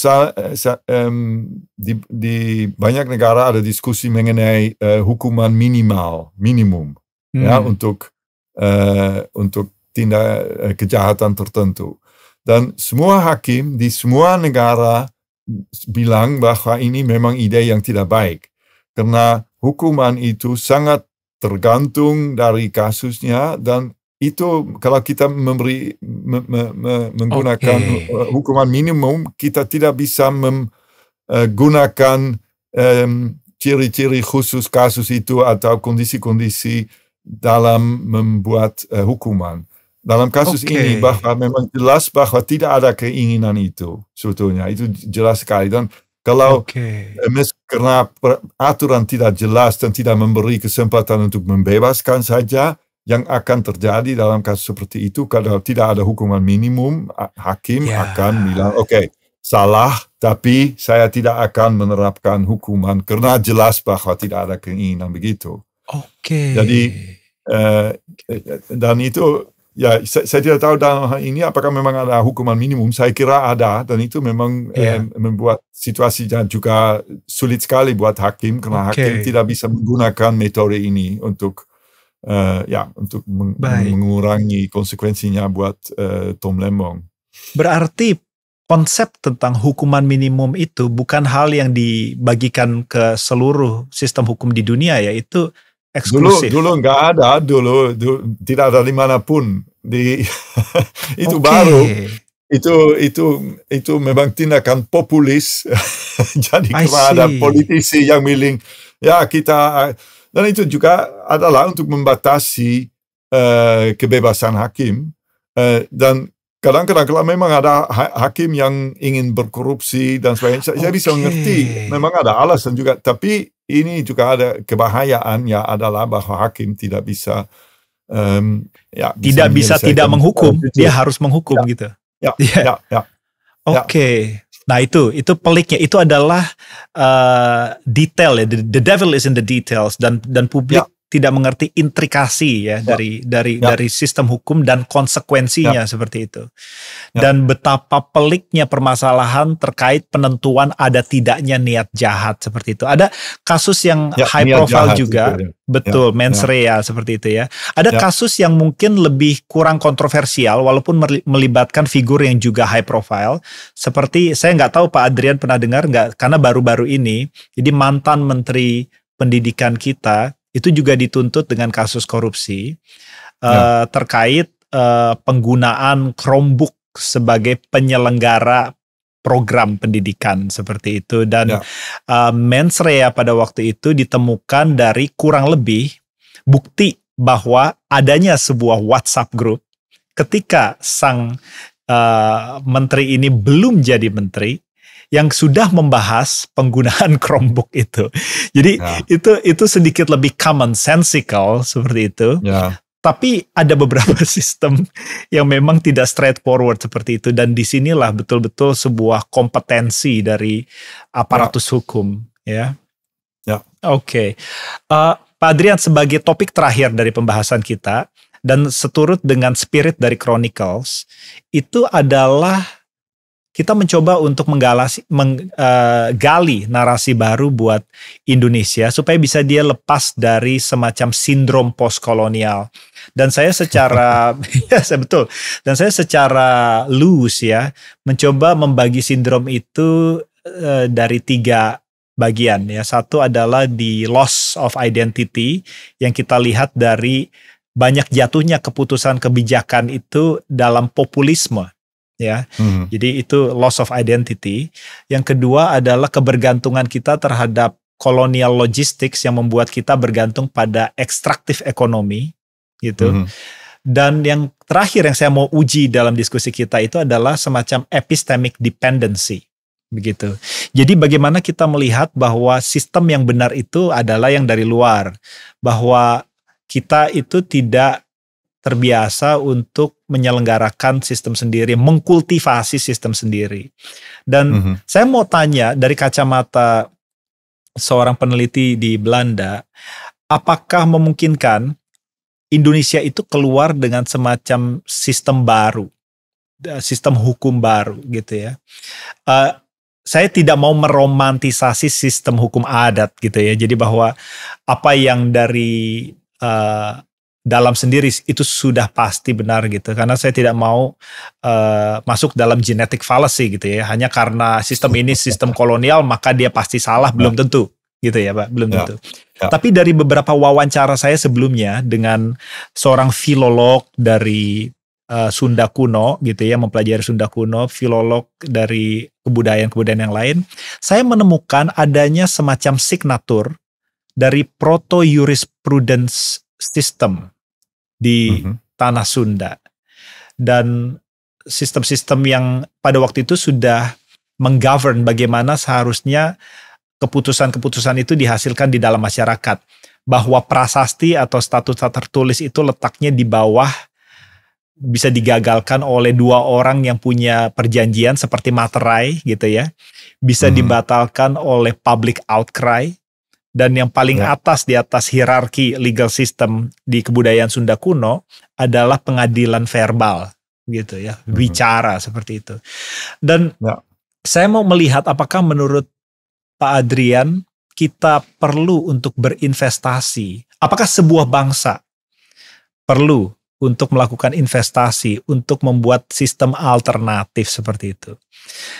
di banyak negara ada diskusi mengenai hukuman minimum ya untuk tindak kejahatan tertentu. Dan semua hakim di semua negara bilang bahwa ini memang ide yang tidak baik, karena hukuman itu sangat tergantung dari kasusnya, dan itu kalau kita menggunakan hukuman minimum, kita tidak bisa menggunakan ciri-ciri khusus kasus itu atau kondisi-kondisi dalam membuat hukuman. Dalam kasus ini bahwa memang jelas bahwa tidak ada keinginan itu sebetulnya, itu jelas sekali. Dan kalau karena aturan tidak jelas dan tidak memberi kesempatan untuk membebaskan saja, yang akan terjadi dalam kasus seperti itu, kalau tidak ada hukuman minimum, hakim akan bilang salah, Tapi saya tidak akan menerapkan hukuman karena jelas bahwa tidak ada keinginan begitu. Oke. Jadi dan itu ya saya tidak tahu dalam hal ini apakah memang ada hukuman minimum. Saya kira ada, dan itu memang membuat situasinya juga sulit sekali buat hakim karena hakim tidak bisa menggunakan metode ini untuk mengurangi konsekuensinya buat Tom Lembong. Berarti konsep tentang hukuman minimum itu bukan hal yang dibagikan ke seluruh sistem hukum di dunia ya, itu eksklusif. Dulu nggak ada, dulu tidak ada dimanapun. Itu baru. Itu memang tindakan populis. Jadi karena ada politisi yang bilang, ya kita, dan itu juga adalah untuk membatasi kebebasan hakim. Dan kadang-kadang kalau memang ada hakim yang ingin berkorupsi dan sebagainya, saya bisa mengerti. Memang ada alasan juga, tapi ini juga ada kebahayaannya adalah bahwa hakim tidak bisa tidak menghukum, dia harus menghukum gitu. Nah itu peliknya, itu adalah detail ya. The devil is in the details, dan publik tidak mengerti intrikasi ya dari sistem hukum dan konsekuensinya seperti itu. Dan betapa peliknya permasalahan terkait penentuan ada tidaknya niat jahat seperti itu. Ada kasus yang high profile juga, betul, mens rea seperti itu ya. Ada kasus yang mungkin lebih kurang kontroversial walaupun melibatkan figur yang juga high profile. Seperti saya nggak tahu Pak Adrian pernah dengar nggak, karena baru-baru ini, jadi mantan Menteri Pendidikan kita itu juga dituntut dengan kasus korupsi terkait penggunaan Chromebook sebagai penyelenggara program pendidikan seperti itu, dan mens rea pada waktu itu ditemukan dari kurang lebih bukti bahwa adanya sebuah WhatsApp group ketika sang menteri ini belum jadi menteri yang sudah membahas penggunaan Chromebook itu. Jadi itu sedikit lebih commonsensical seperti itu. Tapi ada beberapa sistem yang memang tidak straightforward seperti itu, dan disinilah betul-betul sebuah kompetensi dari aparatus hukum. Oke. Pak Adrian, sebagai topik terakhir dari pembahasan kita dan seturut dengan spirit dari Chronicles, itu adalah kita mencoba untuk menggali narasi baru buat Indonesia supaya bisa dia lepas dari semacam sindrom postkolonial. Dan saya secara betul. Dan saya secara loose ya mencoba membagi sindrom itu dari 3 bagian ya. Satu adalah di loss of identity yang kita lihat dari banyak jatuhnya keputusan kebijakan itu dalam populisme. Jadi itu loss of identity. Yang kedua adalah kebergantungan kita terhadap colonial logistics yang membuat kita bergantung pada ekstraktif ekonomi gitu. Dan yang terakhir yang saya mau uji dalam diskusi kita itu adalah semacam epistemic dependency begitu. Jadi bagaimana kita melihat bahwa sistem yang benar itu adalah yang dari luar, bahwa kita itu tidak terbiasa untuk menyelenggarakan sistem sendiri, mengkultivasi sistem sendiri. Dan saya mau tanya dari kacamata seorang peneliti di Belanda, apakah memungkinkan Indonesia itu keluar dengan semacam sistem baru, sistem hukum baru gitu ya? Saya tidak mau meromantisasi sistem hukum adat gitu ya, jadi bahwa apa yang dari dalam sendiri itu sudah pasti benar gitu, karena saya tidak mau masuk dalam genetic fallacy gitu ya, hanya karena sistem ini sistem kolonial maka dia pasti salah, belum tentu gitu ya Pak, belum tentu. Tapi dari beberapa wawancara saya sebelumnya dengan seorang filolog dari Sunda kuno gitu ya, mempelajari Sunda kuno, filolog dari kebudayaan yang lain, saya menemukan adanya semacam signatur dari proto jurisprudence system di tanah Sunda, dan sistem-sistem yang pada waktu itu sudah menggovern bagaimana seharusnya keputusan-keputusan itu dihasilkan di dalam masyarakat, bahwa prasasti atau statuta tertulis itu letaknya di bawah bisa digagalkan oleh dua orang yang punya perjanjian seperti materai gitu ya. Bisa dibatalkan oleh public outcry. Dan yang paling atas di atas hierarki legal system di kebudayaan Sunda kuno adalah pengadilan verbal gitu ya. Bicara seperti itu. Dan saya mau melihat apakah menurut Pak Adrian kita perlu untuk berinvestasi. Apakah sebuah bangsa perlu untuk melakukan investasi, untuk membuat sistem alternatif seperti itu.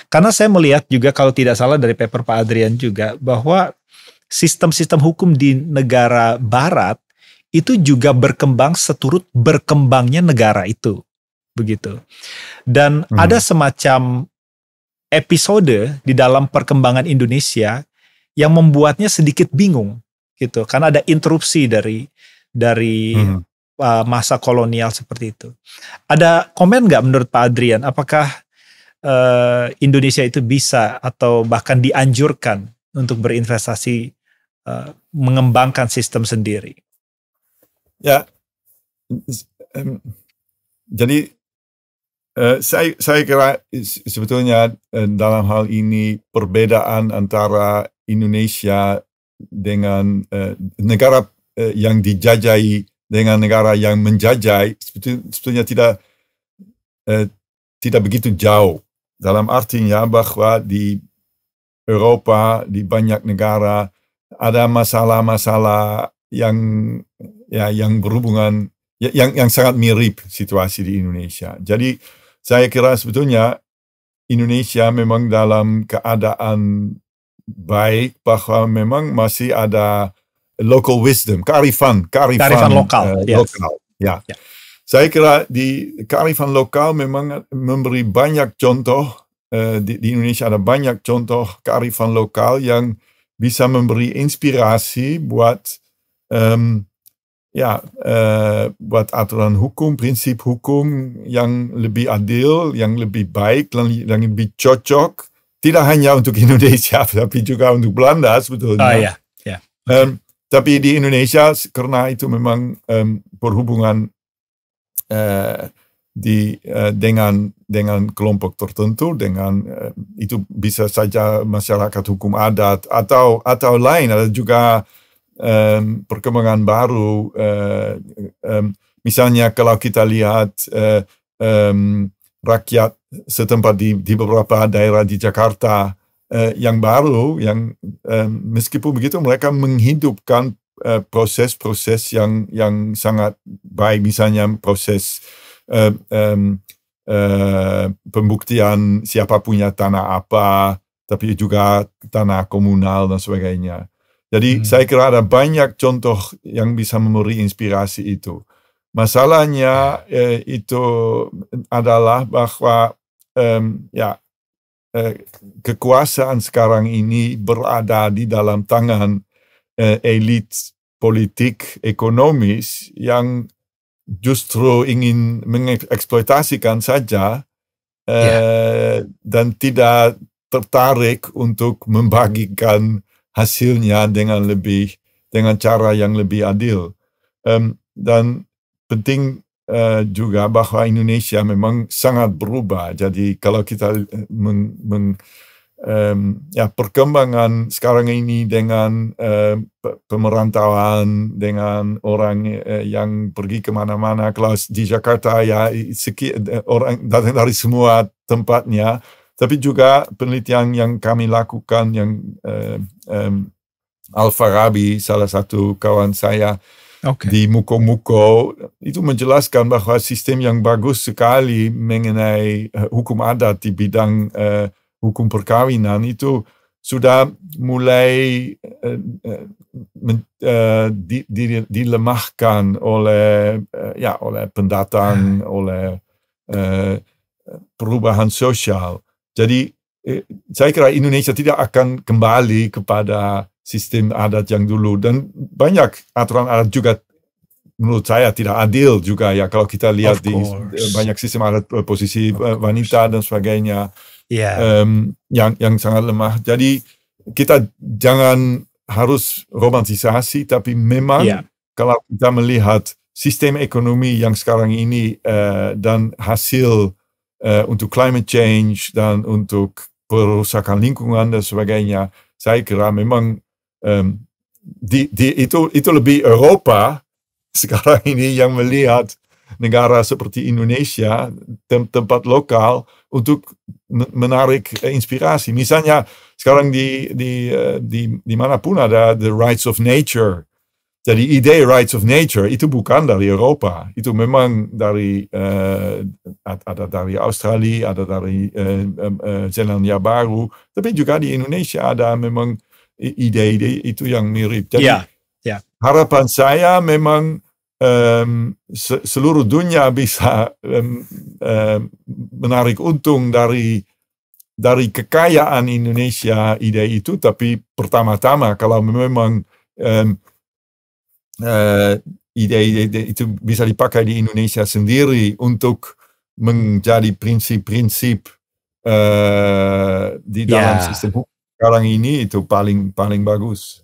Karena saya melihat juga kalau tidak salah dari paper Pak Adrian juga, bahwa sistem-sistem hukum di negara barat itu juga berkembang seturut berkembangnya negara itu. Begitu. Dan ada semacam episode di dalam perkembangan Indonesia yang membuatnya sedikit bingung. Gitu. Karena ada interupsi dari masa kolonial seperti itu. Ada komen nggak menurut Pak Adrian? Apakah Indonesia itu bisa atau bahkan dianjurkan untuk berinvestasi mengembangkan sistem sendiri? Ya, jadi saya kira sebetulnya dalam hal ini perbedaan antara Indonesia dengan negara yang dijajahi dengan negara yang menjajah sebetulnya tidak begitu jauh. Dalam artinya bahwa di Eropa, di banyak negara ada masalah-masalah yang berhubungan yang sangat mirip situasi di Indonesia. Jadi saya kira sebetulnya Indonesia memang dalam keadaan baik bahwa memang masih ada local wisdom, kearifan lokal. Lokal. Ya. Saya kira di kearifan lokal memang memberi banyak contoh. Di Indonesia ada banyak contoh kearifan lokal yang bisa memberi inspirasi buat buat aturan hukum, prinsip hukum yang lebih adil, yang lebih baik, yang lebih cocok. Tidak hanya untuk Indonesia, tapi juga untuk Belanda sebetulnya. Tapi di Indonesia karena itu memang berhubungan dengan kelompok tertentu, dengan itu bisa saja masyarakat hukum adat atau lain. Ada juga perkembangan baru. Misalnya kalau kita lihat rakyat setempat di beberapa daerah di Jakarta yang baru, yang meskipun begitu mereka menghidupkan proses-proses yang sangat baik, misalnya proses pembuktian siapa punya tanah apa, tapi juga tanah komunal dan sebagainya. Jadi saya kira ada banyak contoh yang bisa memberi inspirasi itu. Masalahnya itu adalah bahwa kekuasaan sekarang ini berada di dalam tangan elit politik ekonomis yang justru ingin mengeksploitasikan saja dan tidak tertarik untuk membagikan hasilnya dengan cara yang lebih adil. Dan penting juga bahwa Indonesia memang sangat berubah. Jadi kalau kita perkembangan sekarang ini dengan pemerantauan, dengan orang yang pergi kemana-mana, kalau di Jakarta orang datang dari semua tempatnya, tapi juga penelitian yang kami lakukan yang Al-Farabi, salah satu kawan saya, di Muko-Muko, itu menjelaskan bahwa sistem yang bagus sekali mengenai hukum adat di bidang hukum perkawinan itu sudah mulai dilemahkan oleh pendatang, oleh perubahan sosial. Jadi saya kira Indonesia tidak akan kembali kepada sistem adat yang dulu, dan banyak aturan adat juga menurut saya tidak adil juga ya, kalau kita lihat di banyak sistem adat posisi wanita dan sebagainya yang sangat lemah. Jadi kita jangan harus romantisasi, tapi memang kalau kita melihat sistem ekonomi yang sekarang ini dan hasil untuk climate change dan untuk perusakan lingkungan dan sebagainya, saya kira memang itu lebih Eropa sekarang ini yang melihat negara seperti Indonesia, tempat lokal untuk menarik inspirasi. Misalnya sekarang di manapun ada the rights of nature. Jadi ide rights of nature itu bukan dari Eropa, itu memang dari ada dari Australia, ada dari Selandia Baru, tapi juga di Indonesia ada memang ide-ide itu yang mirip. Jadi harapan saya memang seluruh dunia bisa menarik untung dari kekayaan Indonesia ide itu, tapi pertama-tama kalau memang ide-ide itu bisa dipakai di Indonesia sendiri untuk menjadi prinsip-prinsip di dalam sistem hukum sekarang ini, itu paling bagus.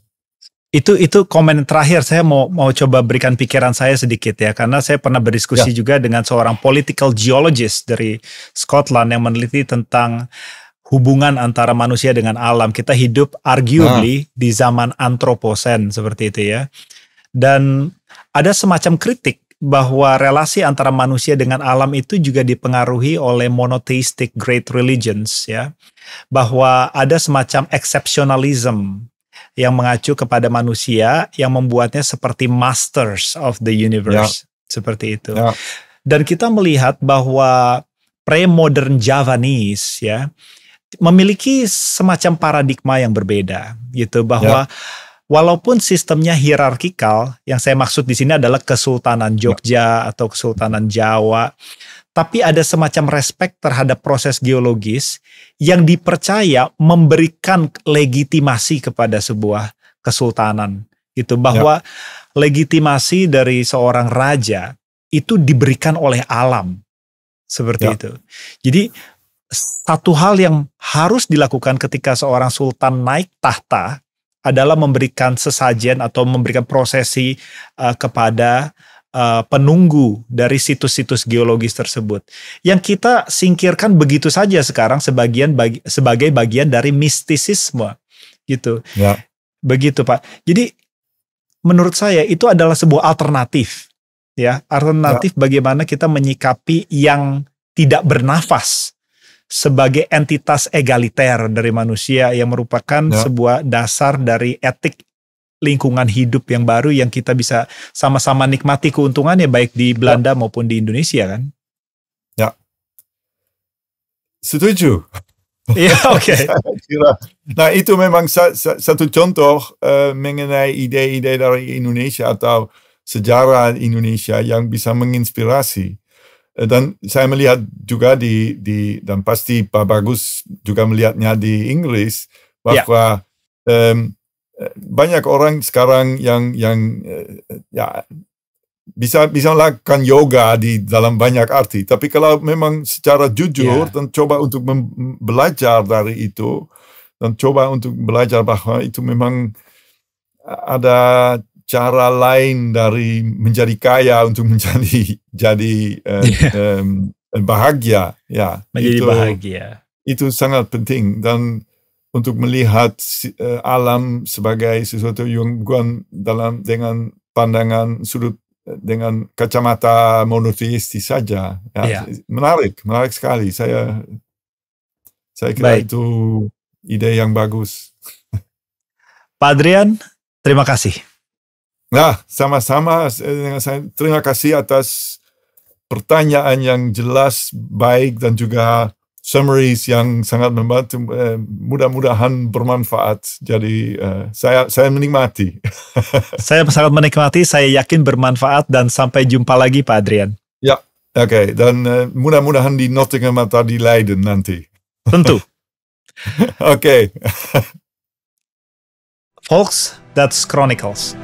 Itu komen terakhir, saya mau coba berikan pikiran saya sedikit ya, karena saya pernah berdiskusi juga dengan seorang political geologist dari Scotland yang meneliti tentang hubungan antara manusia dengan alam. Kita hidup arguably di zaman antroposen seperti itu ya. Dan ada semacam kritik bahwa relasi antara manusia dengan alam itu juga dipengaruhi oleh monotheistic great religions ya. Bahwa ada semacam exceptionalism yang mengacu kepada manusia yang membuatnya seperti masters of the universe. Seperti itu. Dan kita melihat bahwa pre-modern Javanese ya memiliki semacam paradigma yang berbeda gitu, bahwa walaupun sistemnya hierarkikal, yang saya maksud di sini adalah Kesultanan Jogja atau Kesultanan Jawa, tapi ada semacam respect terhadap proses geologis yang dipercaya memberikan legitimasi kepada sebuah kesultanan. Gitu, bahwa legitimasi dari seorang raja itu diberikan oleh alam. Seperti itu. Jadi satu hal yang harus dilakukan ketika seorang sultan naik tahta adalah memberikan sesajen atau memberikan prosesi kepada penunggu dari situs-situs geologis tersebut. Yang kita singkirkan begitu saja sekarang sebagai bagian dari mistisisme. Gitu. Begitu Pak. Jadi menurut saya itu adalah sebuah alternatif. Ya, alternatif bagaimana kita menyikapi yang tidak bernafas sebagai entitas egaliter dari manusia yang merupakan sebuah dasar dari etik lingkungan hidup yang baru yang kita bisa sama-sama nikmati keuntungannya baik di Belanda maupun di Indonesia kan? Ya, setuju. Ya, oke. Nah itu memang satu contoh mengenai ide-ide dari Indonesia atau sejarah Indonesia yang bisa menginspirasi. Dan saya melihat juga dan pasti Pak Bagus juga melihatnya di Inggris bahwa banyak orang sekarang yang bisa melakukan yoga di dalam banyak arti. Tapi kalau memang secara jujur dan coba untuk belajar dari itu dan coba untuk belajar bahwa itu memang ada cara lain dari menjadi kaya untuk menjadi bahagia, menjadi bahagia. Itu sangat penting, dan untuk melihat alam sebagai sesuatu yang bukan dengan pandangan sudut dengan kacamata monoteistis saja. Menarik sekali. Saya kira itu ide yang bagus. Pak Adrian, terima kasih. Nah, sama-sama. Terima kasih atas pertanyaan yang jelas, baik, dan juga summaries yang sangat membantu. Mudah-mudahan bermanfaat. Jadi saya menikmati. Saya sangat menikmati. Saya yakin bermanfaat, dan sampai jumpa lagi Pak Adrian. Ya, oke. Dan mudah-mudahan di Nottingham atau di Leiden nanti. Tentu. Oke. Folks, that's Chronicles.